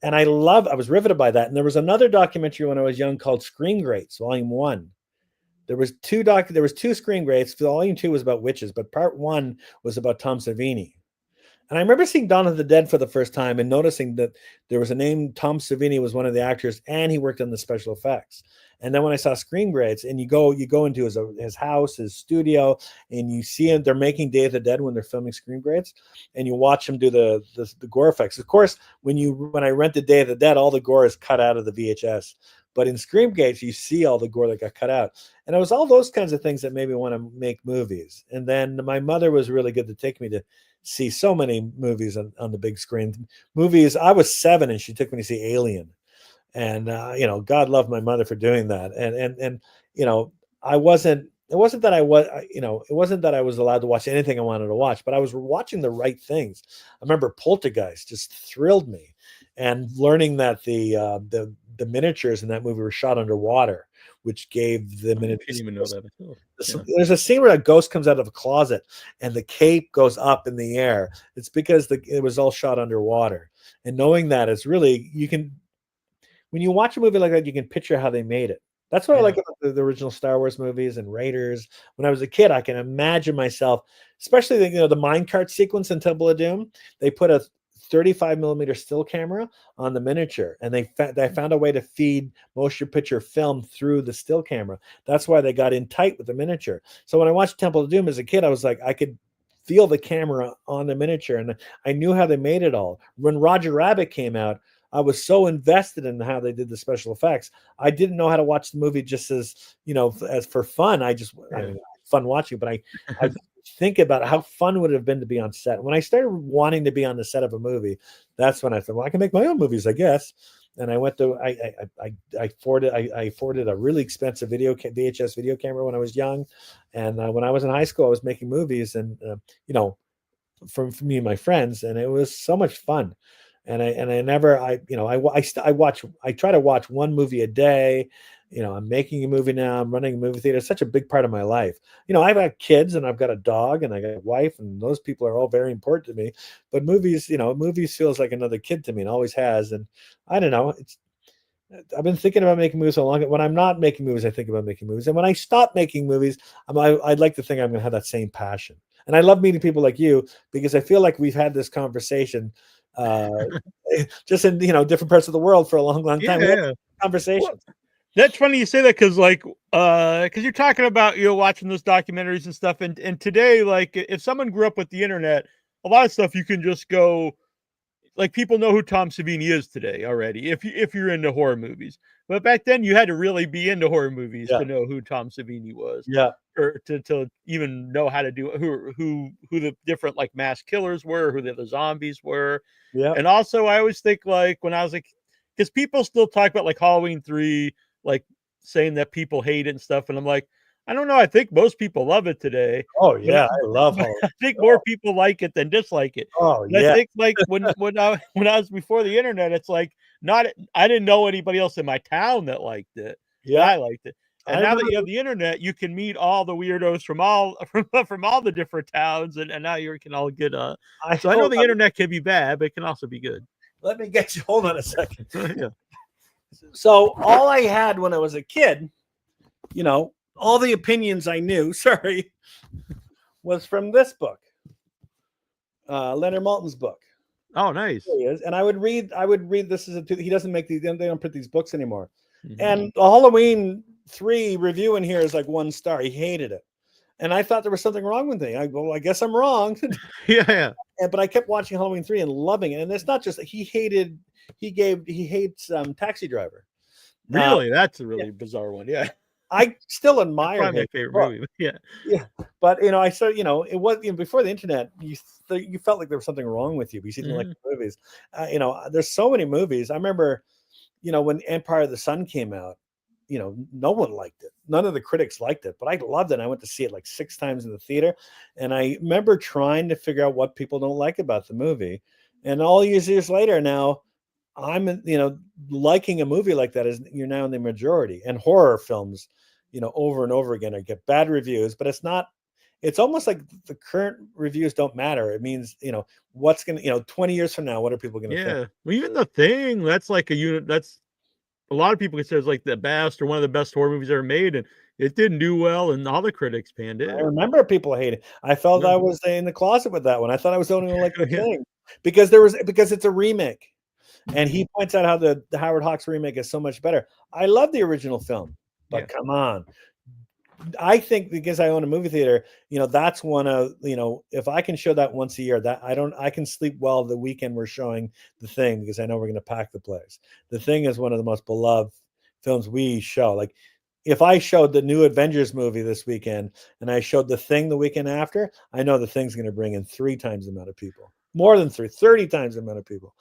And I was riveted by that. And there was another documentary when I was young called Screen Greats, Volume 1. There was two Screen Greats. Volume 2 was about witches, but part 1 was about Tom Savini. And I remember seeing Dawn of the Dead for the first time and noticing that there was a name, Tom Savini was one of the actors, and he worked on the special effects. And then when I saw Screen Greats, and you go into his house, his studio, and you see him, they're making Day of the Dead when they're filming Screen Greats, and you watch him do the gore effects. Of course, when I rented Day of the Dead, all the gore is cut out of the VHS. But in Screen Greats, you see all the gore that got cut out. And it was all those kinds of things that made me want to make movies. And then my mother was really good to take me to see so many movies on the big screen. Movies, I was 7 and she took me to see Alien. And, God love my mother for doing that. And it wasn't that I was allowed to watch anything I wanted to watch, but I was watching the right things. I remember Poltergeist just thrilled me, and learning that the miniatures in that movie were shot underwater, which gave the miniatures. I didn't even know that. There's a scene where a ghost comes out of a closet and the cape goes up in the air. It's because it was all shot underwater. And knowing that, it's really, when you watch a movie like that, you can picture how they made it. That's what I like about the original Star Wars movies and Raiders. When I was a kid, I can imagine myself, especially the minecart sequence in Temple of Doom. They put a 35 millimeter still camera on the miniature, and they found a way to feed motion picture film through the still camera. That's why they got in tight with the miniature. So when I watched Temple of Doom as a kid, I was like, I could feel the camera on the miniature, and I knew how they made it all. When Roger Rabbit came out, I was so invested in how they did the special effects. I didn't know how to watch the movie just as for fun. I mean, fun watching, but I think about how fun would it have been to be on set. When I started wanting to be on the set of a movie, that's when I thought, well, I can make my own movies, I guess. And I went to I afforded a really expensive VHS video camera when I was young, and when I was in high school, I was making movies, and for me and my friends, and it was so much fun. And I try to watch one movie a day. I'm making a movie now. I'm running a movie theater. It's such a big part of my life. I've got kids and I've got a dog and I got a wife, and those people are all very important to me. But movies feels like another kid to me, and always has. And I don't know. I've been thinking about making movies so long. When I'm not making movies, I think about making movies. And when I stop making movies, I'd like to think I'm going to have that same passion. And I love meeting people like you, because I feel like we've had this conversation just in different parts of the world for a long time. Conversations. Well, that's funny you say that, because you're talking about watching those documentaries and stuff, and today, like, if someone grew up with the internet, a lot of stuff you can just go, like, people know who Tom Savini is today already if you're into horror movies. But back then you had to really be into horror movies to know who Tom Savini was. Yeah. Or to even know how to do who the different, like, mass killers were, who the zombies were. Yeah. And also I always think, like, when I was like, because people still talk about, like, Halloween 3, like, saying that people hate it and stuff, and I'm like, I don't know. I think most people love it today. Oh yeah, I love Halloween. I think more people like it than dislike it. Oh yeah. I think, like, when I was before the internet, it's like, I didn't know anybody else in my town that liked it. Yeah, I liked it. And now that you have the internet, you can meet all the weirdos from all the different towns, and now you can all get so I know the internet can be bad, but it can also be good. Let me get you. Hold on a second. Yeah. So all I had when I was a kid, all the opinions I knew, was from this book, Leonard Maltin's book. Oh, nice. There he is. And I would read this he doesn't make these, they don't print these books anymore. Mm-hmm. And the Halloween 3 review in here is like 1 star. He hated it. and I thought there was something wrong with me. I guess I'm wrong. Yeah. But I kept watching Halloween 3 and loving it. And it's not just he hates Taxi Driver. Really? That's a Yeah, really bizarre one. Yeah. I still That's admire probably my his favorite book. movie. Yeah. Yeah, but I started. It was before the internet. You felt like there was something wrong with you because you didn't like Mhm. the movies. There's so many movies. I remember, when Empire of the Sun came out. No one liked it. None of the critics liked it, but I loved it. I went to see it like 6 times in the theater, and I remember trying to figure out what people don't like about the movie. And all these years later, now I'm liking a movie like that is you're now in the majority. And horror films, over and over again, I get bad reviews, but it's not. It's almost like the current reviews don't matter. It means what's gonna 20 years from now, what are people gonna think? Yeah. Well, even The Thing, that's like a unit that's a lot of people consider it's like the best or one of the best horror movies ever made, and it didn't do well, and all the critics panned I it. remember people hating. I felt Yeah. I was in the closet with that one. I thought I was the only one like the Yeah. thing because it's a remake, and he points out how the Howard Hawks remake is so much better. I love the original film, Yeah. but come on. I think because I own a movie theater, that's one of, if I can show that once a year, that I can sleep well the weekend we're showing The Thing because I know we're going to pack the place. The Thing is one of the most beloved films we show. Like if I showed the new Avengers movie this weekend and I showed The Thing the weekend after, I know The Thing's going to bring in 3 times the amount of people, more than 30 times the amount of people.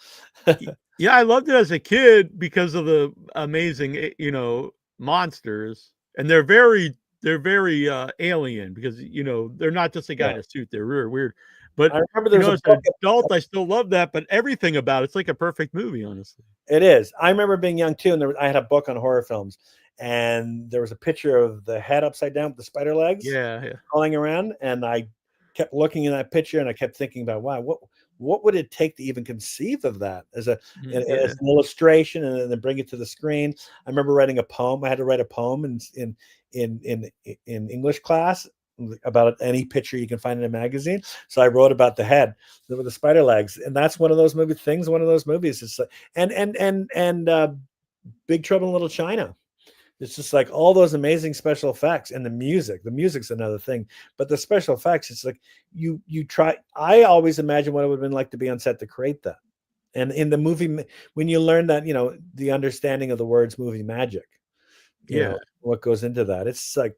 Yeah, I loved it as a kid because of the amazing, monsters, and they're very alien because they're not just a guy Yeah. in a suit. They're really weird. But I remember there's a as book. an adult, I still love that. But everything about it's like a perfect movie, honestly. It is. I remember being young too, and I had a book on horror films, and there was a picture of the head upside down with the spider legs Yeah, yeah, crawling around, and I kept looking in that picture, and I kept thinking about, wow, what would it take to even conceive of that as yeah, an illustration, and then bring it to the screen? I remember writing a poem. I had to write a poem in English class about any picture you can find in a magazine. So I wrote about the head with the spider legs, and that's one of those things. One of those movies. It's like, and Big Trouble in Little China. It's just like all those amazing special effects and the music. The music's another thing, but the special effects. It's like you try. I always imagine what it would have been like to be on set to create that. And in the movie, when you learn that, the understanding of the words movie magic, yeah, what goes into that. It's like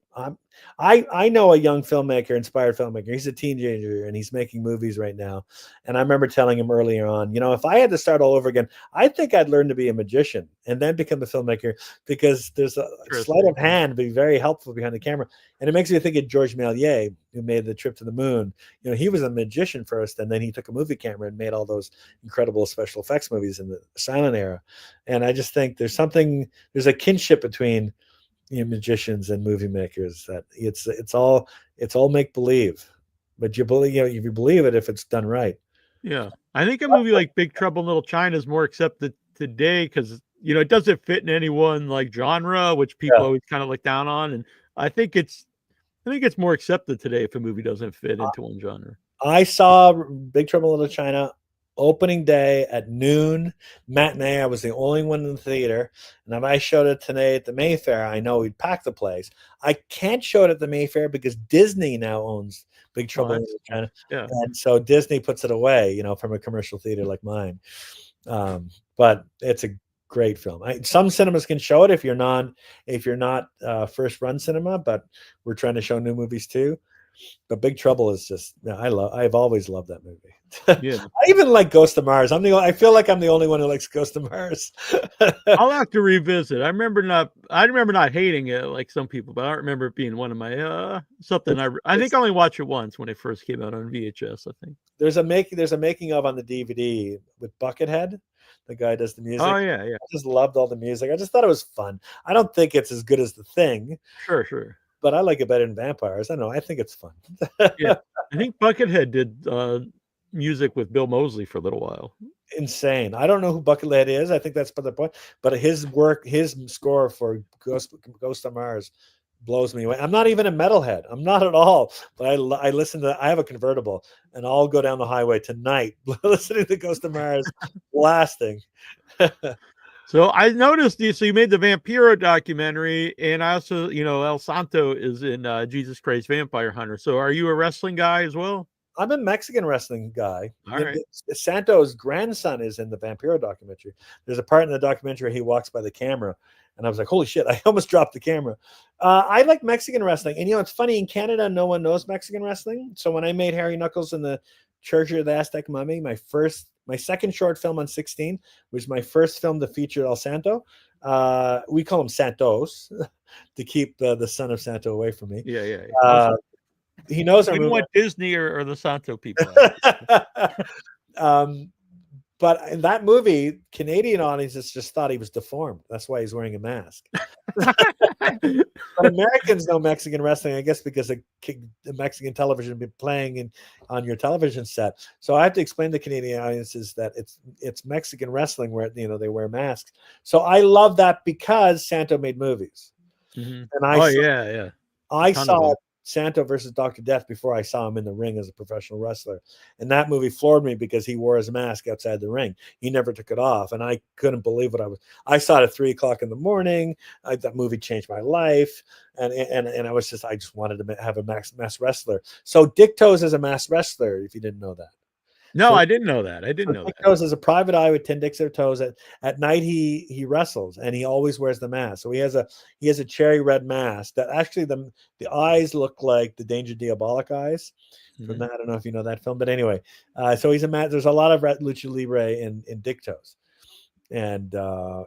I know a young filmmaker, inspired filmmaker. He's a teenager and he's making movies right now. And I remember telling him earlier on, if I had to start all over again, I think I'd learn to be a magician and then become a filmmaker because there's a sleight of hand be very helpful behind the camera. And it makes me think of George Méliès, who made the trip to the moon. He was a magician first, and then he took a movie camera and made all those incredible special effects movies in the silent era. And I just think there's a kinship between magicians and movie makers that it's all make believe, but you believe if you believe it if it's done right. yeah. I think a movie like Big Trouble in Little China is more accepted today because it doesn't fit in any one like genre, which people Yeah, always kind of look down on, and I think it's more accepted today if a movie doesn't fit into one genre. I saw Big Trouble in Little China opening day at noon matinee. I was the only one in the theater, and if I showed it today at the Mayfair, I know we'd pack the place. I can't show it at the Mayfair because Disney now owns Big Oh, Trouble in Little China, yeah, and so Disney puts it away, from a commercial theater like mine. But it's a great film. Some cinemas can show it if you're not first run cinema, but we're trying to show new movies too. But Big Trouble is just I've always loved that movie. yeah. I even like Ghost of Mars. I feel like I'm the only one who likes Ghost of Mars. I'll have to revisit. I remember not hating it like some people, but I don't remember it being one of my something. I think I only watched it once when it first came out on VHS. I think. There's a making of on the DVD with Buckethead. The guy does the music. Oh yeah, yeah, I just loved all the music. I just thought it was fun. I don't think it's as good as The Thing, sure, sure. but I like it better than Vampires. I don't know. I think it's fun. Yeah, I think Buckethead did music with Bill Moseley for a little while. Insane. I don't know who Buckethead is. I think that's the point. But his score for Ghost of Mars blows me away. I'm not even a metalhead. I'm not at all. But I listen to. I have a convertible, and I'll go down the highway tonight listening to Ghost of Mars blasting. So I noticed you. So you made the Vampiro documentary, and I also, El Santo is in Jesus Christ Vampire Hunter. So are you a wrestling guy as well? I'm a Mexican wrestling guy. All right. Santo's grandson is in the Vampiro documentary. There's a part in the documentary where he walks by the camera, and I was like, "Holy shit!" I almost dropped the camera. I like Mexican wrestling, and it's funny. In Canada, no one knows Mexican wrestling. So when I made Harry Knuckles and the Treasure of the Aztec Mummy, my second short film on 16 was my first film to feature El Santo. We call him Santos to keep the son of Santo away from me. Yeah. He knows our You don't movie. want Disney or the Santo people. But in that movie, Canadian audiences just thought he was deformed. That's why he's wearing a mask. But Americans know Mexican wrestling, I guess, because the Mexican television been playing on your television set. So I have to explain to Canadian audiences that it's Mexican wrestling where they wear masks. So I love that because Santo made movies, and I I saw Santo versus Dr. Death before I saw him in the ring as a professional wrestler. And that movie floored me because he wore his mask outside the ring. He never took it off. And I couldn't believe what I saw it at 3:00 in the morning. That movie changed my life. And I just wanted to have a mass wrestler. So Dick Toes is a mass wrestler, if you didn't know that. No, So I didn't know that. Dick Toes is a private eye with 10 dicks or toes. At night he wrestles, and he always wears the mask. So he has a cherry red mask that actually the eyes look like the Danger Diabolic eyes. From that, I don't know if you know that film, but anyway, so he's a man. There's a lot of lucha libre in Dick Toes, and I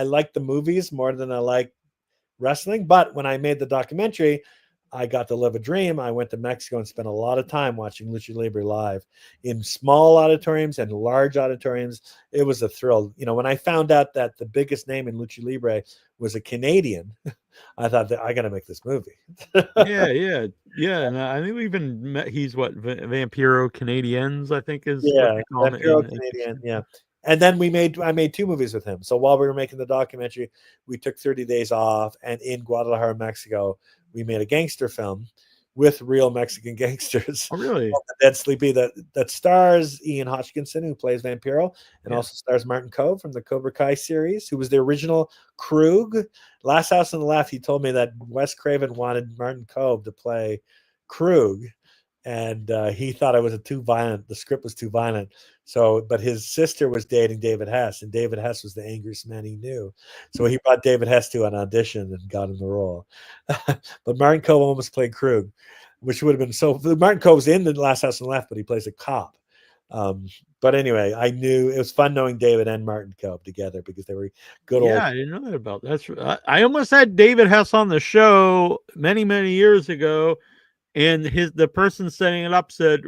like the movies more than I like wrestling. But when I made the documentary, I got to live a dream. I went to Mexico and spent a lot of time watching Lucha Libre live in small auditoriums and large auditoriums. It was a thrill. When I found out that the biggest name in Lucha Libre was a Canadian, I thought that I got to make this movie. Yeah. And I think we even met. He's what Vampiro Canadiens, I think is what they call Vampiro Canadian. Yeah. And then I made 2 movies with him. So while we were making the documentary, we took 30 days off, and in Guadalajara, Mexico, we made a gangster film with real Mexican gangsters. Oh, really? Dead Sleepy that stars Ian Hutchison, who plays Vampiro, and also stars Martin Kove from the Cobra Kai series, who was the original Krug. Last House on the Left, he told me that Wes Craven wanted Martin Kove to play Krug, and he thought it was too violent. The script was too violent. But his sister was dating David Hess, and David Hess was the angriest man he knew. So he brought David Hess to an audition and got him the role. But Martin Kove almost played Krug, which would have been so. Martin Kove's in the Last House on the Left, but he plays a cop. But anyway, I knew it was fun knowing David and Martin Kove together because they were good old. Yeah, I didn't know that about that. I almost had David Hess on the show many years ago. And the person setting it up said,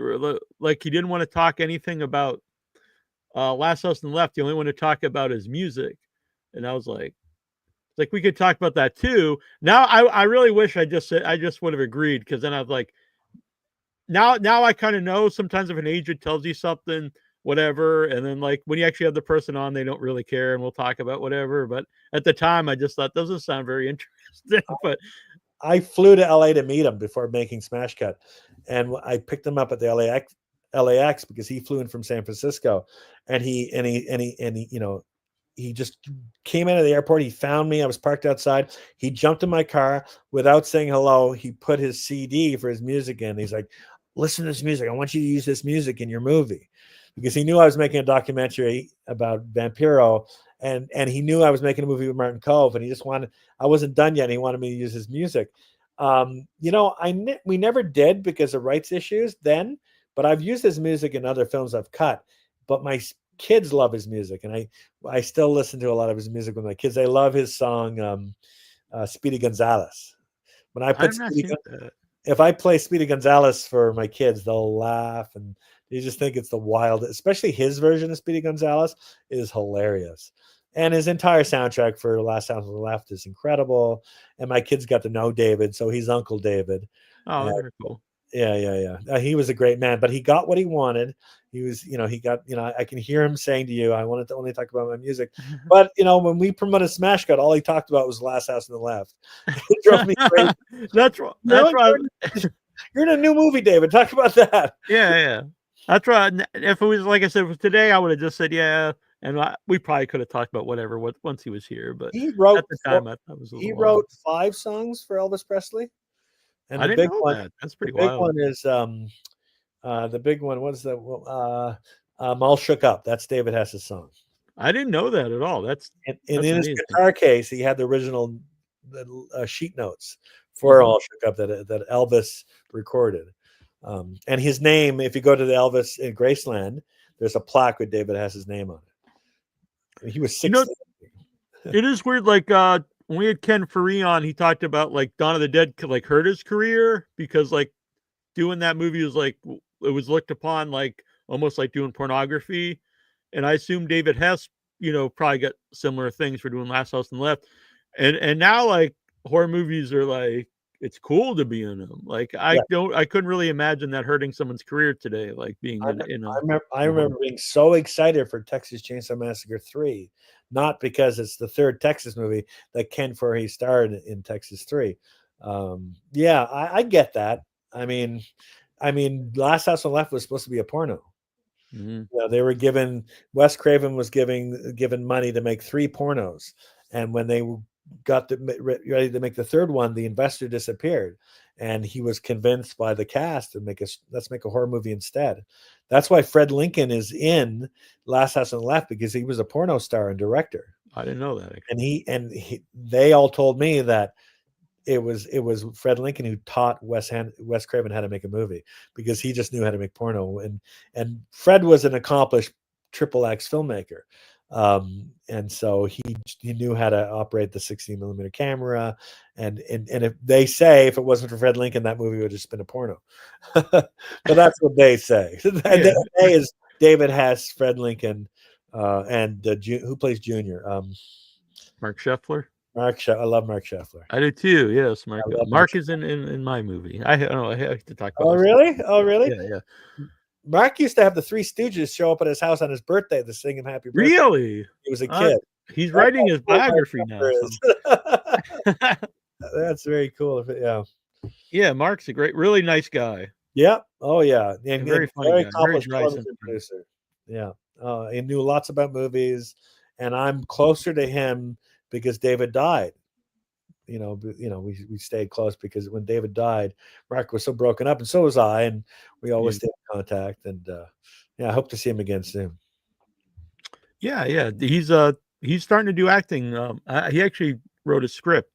like, he didn't want to talk anything about Last House on the Left. He only wanted to talk about his music. And I was like, we could talk about that too. Now I really wish I just would have agreed, because then I was like, now I kind of know sometimes if an agent tells you something, whatever, and then like when you actually have the person on, they don't really care and we'll talk about whatever. But at the time, I just thought, doesn't sound very interesting. But I flew to LA to meet him before making Smash Cut, and I picked him up at the LAX because he flew in from San Francisco, and he just came out of the airport. He found me. I was parked outside. He jumped in my car without saying hello. He put his CD for his music in. He's like, "Listen to this music. I want you to use this music in your movie," because he knew I was making a documentary about Vampiro. And he knew I was making a movie with Martin Kove, and he just wanted. I wasn't done yet. And he wanted me to use his music. We never did because of rights issues then. But I've used his music in other films I've cut. But my kids love his music, and I still listen to a lot of his music with my kids. They love his song "Speedy Gonzales." When I put if I play Speedy Gonzales for my kids, they'll laugh and they just think it's the wild. Especially his version of Speedy Gonzales is hilarious. And his entire soundtrack for Last House on the Left is incredible. And my kids got to know David, so he's Uncle David. Oh, very cool. Yeah. He was a great man, but he got what he wanted. He was, I can hear him saying to you, I wanted to only talk about my music. But, when we promoted Smash Cut, all he talked about was Last House on the Left. It drove me crazy. That's right. You're in a new movie, David. Talk about that. Yeah. That's right. If it was, like I said, today, I would have just said, yeah, And we probably could have talked about whatever once he was here, but He wrote at the time I thought it was a he little odd. wrote 5 songs for Elvis Presley, and I didn't know that. That's the pretty big wild. one is the big one. What's the I'm All Shook Up? That's David Hess's song. I didn't know that at all. That's And in his amazing. guitar case, he had the original sheet notes for All Shook Up that Elvis recorded. And his name, if you go to the Elvis in Graceland, there's a plaque with David Hess's name on it. He was 60. It is weird. Like when we had Ken Faree on, he talked about like Dawn of the Dead like hurt his career because like doing that movie was like it was looked upon like almost like doing pornography. And I assume David Hess, probably got similar things for doing Last House on the Left. And now like horror movies are like it's cool to be in them. Like I couldn't really imagine that hurting someone's career today, like being I remember being so excited for Texas Chainsaw Massacre 3, not because it's the third Texas movie that Ken Faree starred in Texas 3. I get that. I mean, Last House on the Left was supposed to be a porno. They were Wes Craven was given money to make 3 pornos, and when they got ready to make the third one, the investor disappeared, and he was convinced by the cast to let's make a horror movie instead. That's why Fred Lincoln is in Last House on the Left, because he was a porno star and director. I didn't know that. Actually. And they all told me that it was Fred Lincoln who taught Wes Craven how to make a movie, because he just knew how to make porno, and Fred was an accomplished XXX filmmaker. And so he knew how to operate the 16mm camera, and if they say if it wasn't for Fred Lincoln, that movie would have just been a porno. But that's what they say. They is David Hess, Fred Lincoln, and who plays Junior? Mark Scheffler. I love Mark Scheffler. I do too. Yes, Mark is in my movie. I don't know. I have to talk about. Oh really? Oh really? Yeah. Mark used to have the Three Stooges show up at his house on his birthday to sing him happy birthday. Really? He was a kid. He's writing his biography now. That's very cool. Yeah. Yeah, Mark's a really nice guy. Yeah. Oh yeah. And very funny guy. Accomplished producer. Yeah. He knew lots about movies, and I'm closer to him because David died. We stayed close because when David died, Mark was so broken up, and so was I, and we always stayed in contact. And I hope to see him again soon. Yeah. He's starting to do acting. He actually wrote a script.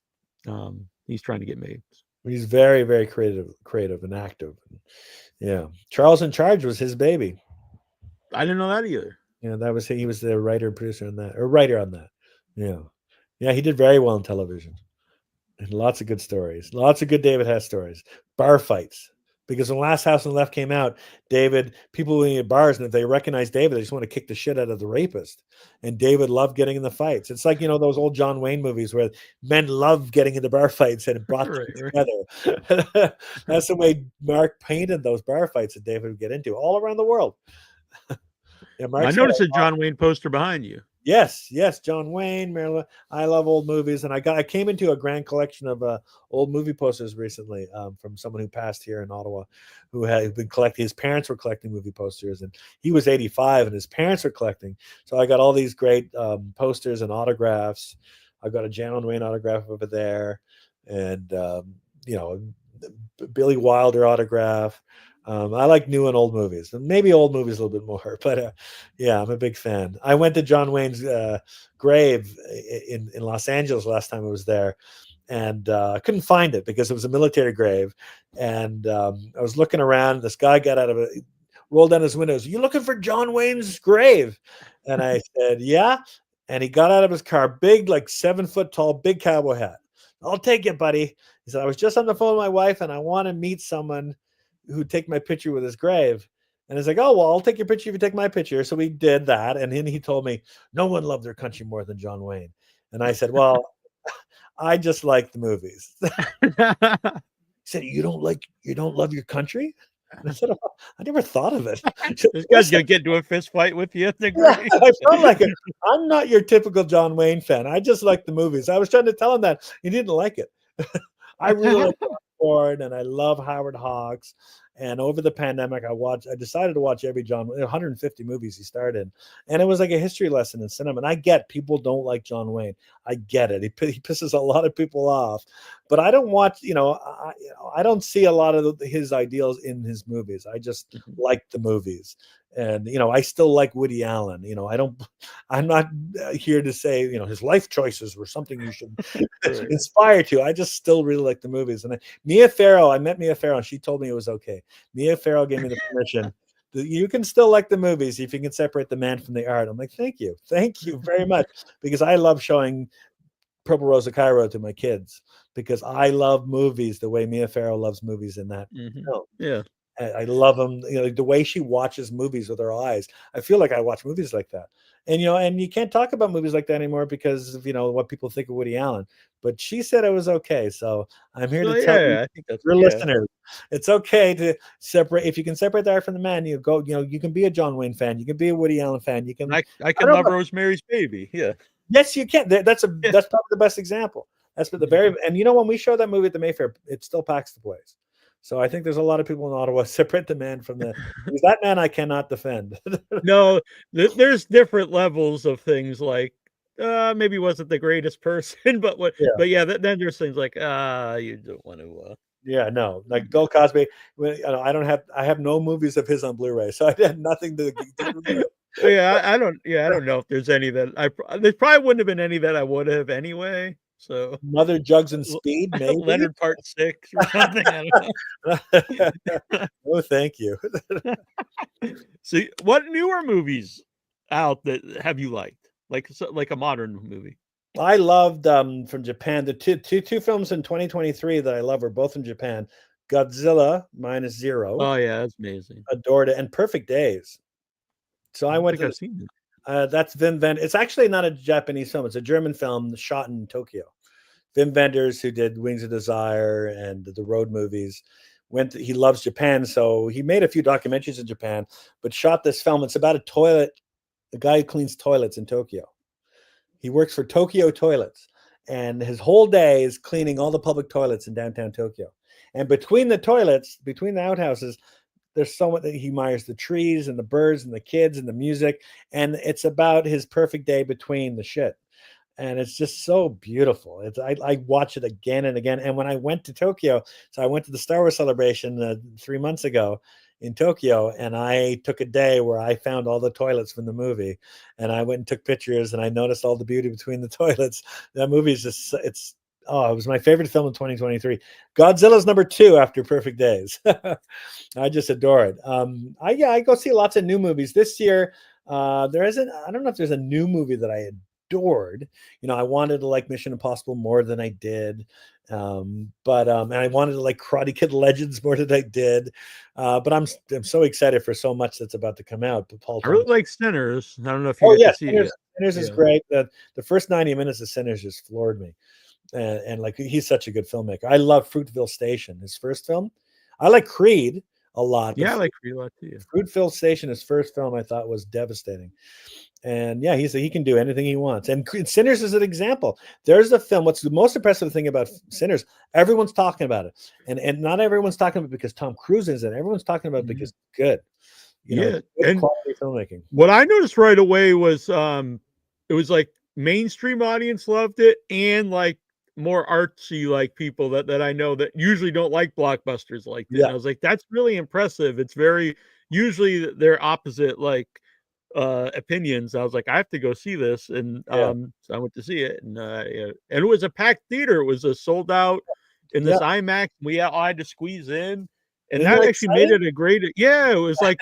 He's trying to get made. He's very, very creative and active. Yeah, Charles in Charge was his baby. I didn't know that either. Yeah, that was he was the writer and producer on that, or writer on that. Yeah, he did very well in television. And lots of good stories. Lots of good David Hess stories. Bar fights. Because when Last House on the Left came out, people in bars, and if they recognize David, they just want to kick the shit out of the rapist. And David loved getting in the fights. It's like, those old John Wayne movies where men love getting into bar fights, and it brought them together. That's the way Mark painted those bar fights that David would get into all around the world. I noticed a John Wayne poster behind you. Yes, John Wayne, Marilyn. I love old movies, and I came into a grand collection of old movie posters recently from someone who passed here in Ottawa, who had been collecting. His parents were collecting movie posters, and he was 85, and his parents were collecting. So I got all these great posters and autographs. I got a John Wayne autograph over there, and Billy Wilder autograph. I like new and old movies, and maybe old movies a little bit more, but I'm a big fan. I went to John Wayne's grave in Los Angeles last time I was there, and I couldn't find it because it was a military grave. And I was looking around. This guy got out of it, rolled down his windows. "You looking for John Wayne's grave?" And I said, "Yeah." And he got out of his car, big, like 7 foot tall, big cowboy hat. "I'll take it, buddy." He said, "I was just on the phone with my wife, and I want to meet someone who'd take my picture with his grave." And he's like, "Oh, well, I'll take your picture if you take my picture." So we did that. And then he told me, no one loved their country more than John Wayne. And I said, "Well, I just like the movies." He said, you don't love your country?" And I said, "Oh, I never thought of it." This guy's going to get into a fist fight with you. I felt like it. I'm not your typical John Wayne fan. I just like the movies. I was trying to tell him that. He didn't like it. I really like Ford, and I love Howard Hawks, And over the pandemic, I decided to watch every John 150 movies he starred in, and it was like a history lesson in cinema. And I get people don't like John Wayne. I get it. He pisses a lot of people off, but I don't watch. I don't see a lot of his ideals in his movies. I just like the movies. And I still like Woody Allen. I'm not here to say his life choices were something you should inspire to. I just still really like the movies. And I met Mia Farrow, and she told me it was okay. Mia Farrow gave me the permission. You can still like the movies if you can separate the man from the art. I'm like, thank you very much, because I love showing Purple Rose of Cairo to my kids, because I love movies the way Mia Farrow loves movies in that film. Yeah. I love them. The way she watches movies with her eyes. I feel like I watch movies like that. And and you can't talk about movies like that anymore because of what people think of Woody Allen. But she said it was okay, so I'm here to tell you, I think that's your listeners, it's okay to separate. If you can separate the art from the man, you can be a John Wayne fan, you can be a Woody Allen fan, you can. I can love Rosemary's Baby. Yeah. Yes, you can. That's probably the best example. That's the very. And when we show that movie at the Mayfair, it still packs the place. So I think there's a lot of people in Ottawa separate the man from that man I cannot defend. No, there's different levels of things, like maybe wasn't the greatest person, but then there's things like you don't want to yeah, no, like Bill Cosby. I have no movies of his on Blu-ray, so I had nothing to I don't know if there's any that there probably wouldn't have been any that I would have anyway. So Mother Jugs and Speed, maybe Leonard Part 6 or something. I don't know. Oh, thank you. So, what newer movies out that have you liked? Like a modern movie? I loved from Japan. The two films in 2023 that I love are both from Japan. Godzilla -0. Oh yeah, that's amazing. Adored it, and Perfect Days. So I went to. I've seen it. That's Wim Wenders. It's actually not a Japanese film. It's a German film shot in Tokyo. Wim Wenders, who did Wings of Desire and the road movies, he loves Japan, so he made a few documentaries in Japan, but shot this film. It's about a guy who cleans toilets in Tokyo. He works for Tokyo Toilets, and his whole day is cleaning all the public toilets in downtown Tokyo. And between the toilets, between the outhouses, there's so much that he admires the trees and the birds and the kids and the music. And it's about his perfect day between the shit. And it's just so beautiful. I watch it again and again. And when I went to Tokyo, so I went to the Star Wars celebration 3 months ago in Tokyo, and I took a day where I found all the toilets from the movie, and I went and took pictures, and I noticed all the beauty between the toilets. That movie is just, it was my favorite film in 2023. Godzilla's number 2 after Perfect Days. I just adore it. I go see lots of new movies this year. I don't know if there's a new movie that I adored. I wanted to like Mission Impossible more than I did. And I wanted to like Karate Kid Legends more than I did. But I'm so excited for so much that's about to come out. I really like Sinners. I don't know if you get to see it. Sinners is great. The first 90 minutes of Sinners just floored me. And like, he's such a good filmmaker. I love Fruitvale Station, his first film. I like Creed a lot. Yeah, I like Creed a lot too. Fruitvale Station, his first film, I thought was devastating. And yeah, he can do anything he wants. And Sinners is an example. There's a film. What's the most impressive thing about Sinners? Everyone's talking about it, and not everyone's talking about it because Tom Cruise is in it. Everyone's talking about it because it's good. Good quality filmmaking. What I noticed right away was it was like mainstream audience loved it, and like more artsy like people that I know that usually don't like blockbusters like that. Yeah. I was like, that's really impressive. It's very usually they're opposite like opinions. I was like, I have to go see this, and so I went to see it, and it was a packed theater. It was a sold out in this IMAX. We all had to squeeze in. And that actually made it a great. Yeah, it was like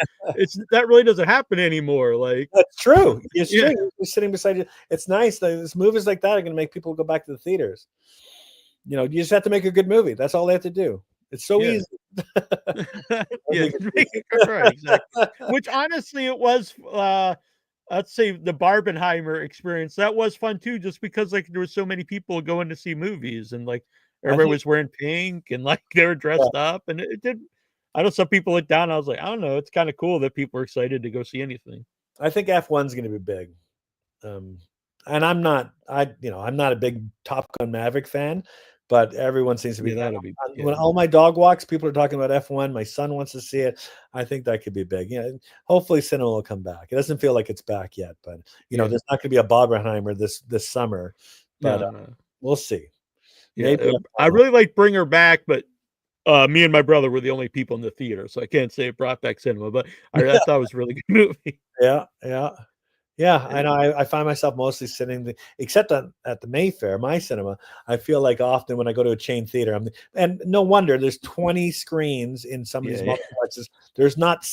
that really doesn't happen anymore. Like, that's true. It's true. You're sitting beside you. It's nice. These movies like that are going to make people go back to the theaters. You just have to make a good movie. That's all they have to do. It's so easy. Right, exactly. Which honestly, it was. Let's say the Barbenheimer experience. That was fun too, just because like there were so many people going to see movies, and like everybody was wearing pink, and like they were dressed up, and it did. I know some people look down. I was like, I don't know. It's kind of cool that people are excited to go see anything. I think F1's going to be big. And I'm not a big Top Gun Maverick fan, but everyone seems to be. Yeah, that'll be. When Yeah. all my dog walks, people are talking about F1. My son wants to see it. I think that could be big. Yeah, hopefully cinema will come back. It doesn't feel like it's back yet, but Yeah. there's not going to be a Barbenheimer this summer. But No. we'll see. Yeah, Maybe I really like Bring Her Back, but me and my brother were the only people in the theater, so I can't say it brought back cinema. But I thought it was a really good movie. Yeah, yeah. Yeah, I And know. I find myself mostly sitting, except at the Mayfair, my cinema. I feel like often when I go to a chain theater, and no wonder there's 20 screens in some of these yeah, multiplexes. There's not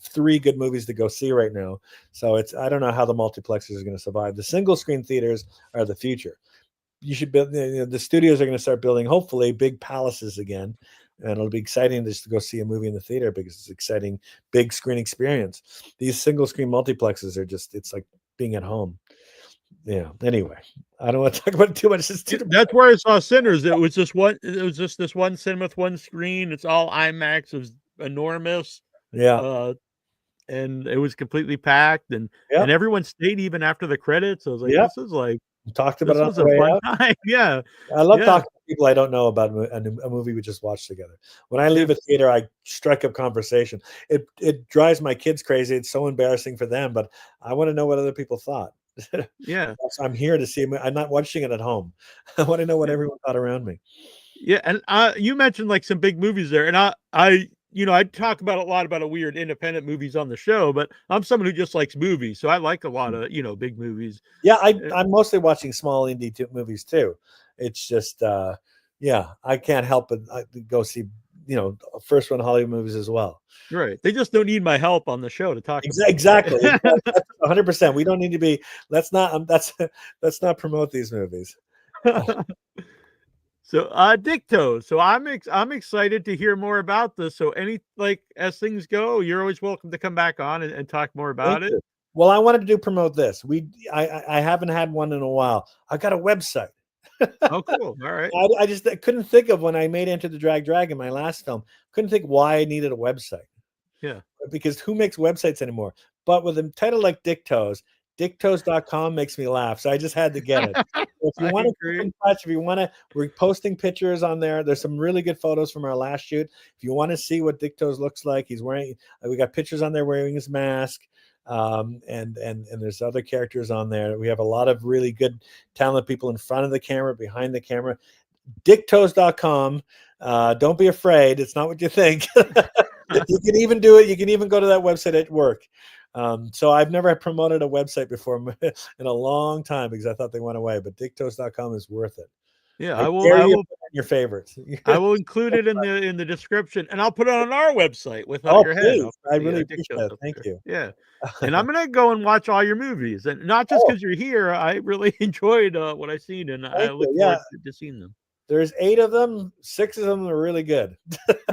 3 good movies to go see right now, so I don't know how the multiplexes are going to survive. The single screen theaters are the future. You should build. The studios are going to start building, hopefully, big palaces again, and it'll be exciting just to go see a movie in the theater because it's an exciting big screen experience. These single screen multiplexes are it's like being at home. Yeah. Anyway, I don't want to talk about it too much. that's where I saw Sinners. It was just this one cinema with one screen. It's all IMAX. It was enormous. Yeah. And it was completely packed, and Yeah. everyone stayed even after the credits. I was like, Yeah. this is like Talked about this it on was the a way fun out. time. Yeah. I love Yeah. talking to people I don't know about a movie we just watched together. When I leave a theater, I strike up conversation. It drives my kids crazy. It's so embarrassing for them, but I want to know what other people thought. Yeah. So I'm here to see. I'm not watching it at home. I want to know what everyone thought around me. Yeah, and you mentioned like some big movies there, and I talk about a lot about weird independent movies on the show, but I'm someone who just likes movies, so I like a lot of big movies. Yeah, I'm mostly watching small indie movies too. It's just yeah, I can't help but go see first run Hollywood movies as well. Right, they just don't need my help on the show to talk about. Exactly, 100%. We don't need to be. Let's not. Let's not promote these movies. So, Dicto. So I'm excited to hear more about this. So, as things go, you're always welcome to come back on and talk more about it. Well, I wanted to promote this. I haven't had one in a while. I got a website. Oh, cool. All right. I just couldn't think of when I made Enter the Dragon, my last film. Couldn't think why I needed a website. Yeah. Because who makes websites anymore? But with a title like Dictos.com makes me laugh. So I just had to get it. If you want to keep in touch, we're posting pictures on there. There's some really good photos from our last shoot. If you want to see what Dictos looks like, we got pictures on there wearing his mask. And there's other characters on there. We have a lot of really good, talented people in front of the camera, behind the camera. Dictos.com. Don't be afraid. It's not what you think. You can even do it. You can even go to that website at work. So I've never promoted a website before in a long time because I thought they went away. But Dictos.com is worth it. Yeah, I will. Your favorites. I will include it in the description, and I'll put it on our website with your please. head. I really appreciate it. Thank you. Yeah, and I'm gonna go and watch all your movies, and not just because you're here. I really enjoyed what I've seen, and I look forward to seeing them. There's 8 of them. 6 of them are really good.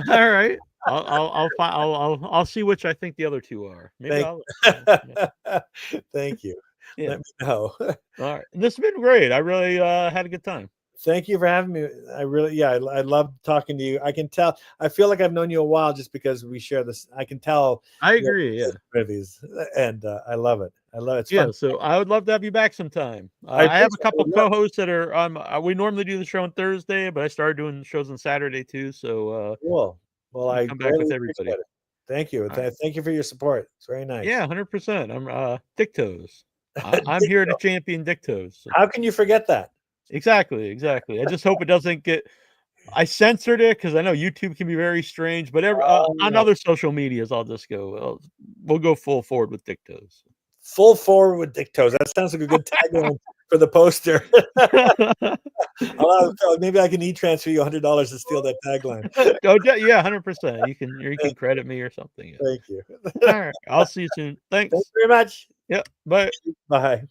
All right. I'll see which I think the other 2 are. Maybe Thank you. Yeah. Let me know. All right. This has been great. I really had a good time. Thank you for having me. I love talking to you. I can tell. I feel like I've known you a while just because we share this. I can tell. I agree. Yeah. Movies, and I love it. I love it. It's yeah. fun. So I would love to have you back sometime. I have a couple co-hosts that are. We normally do the show on Thursday, but I started doing shows on Saturday too. So cool. Well, I come back with everybody. It. Thank you. Thank you for your support. It's very nice. Yeah, 100%. I'm Dictos. I'm here to champion Dictos. So. How can you forget that? Exactly. I just hope it doesn't get. I censored it because I know YouTube can be very strange, but on other social medias, I'll just go. We'll go full forward with Dictos. Full forward with Dictos. That sounds like a good tagline for the poster. Maybe I can e-transfer you $100 to steal that tagline. Oh yeah, 100%. You can credit me or something. Yeah. Thank you. All right, I'll see you soon. Thanks. Thanks very much. Yeah. Bye. Bye.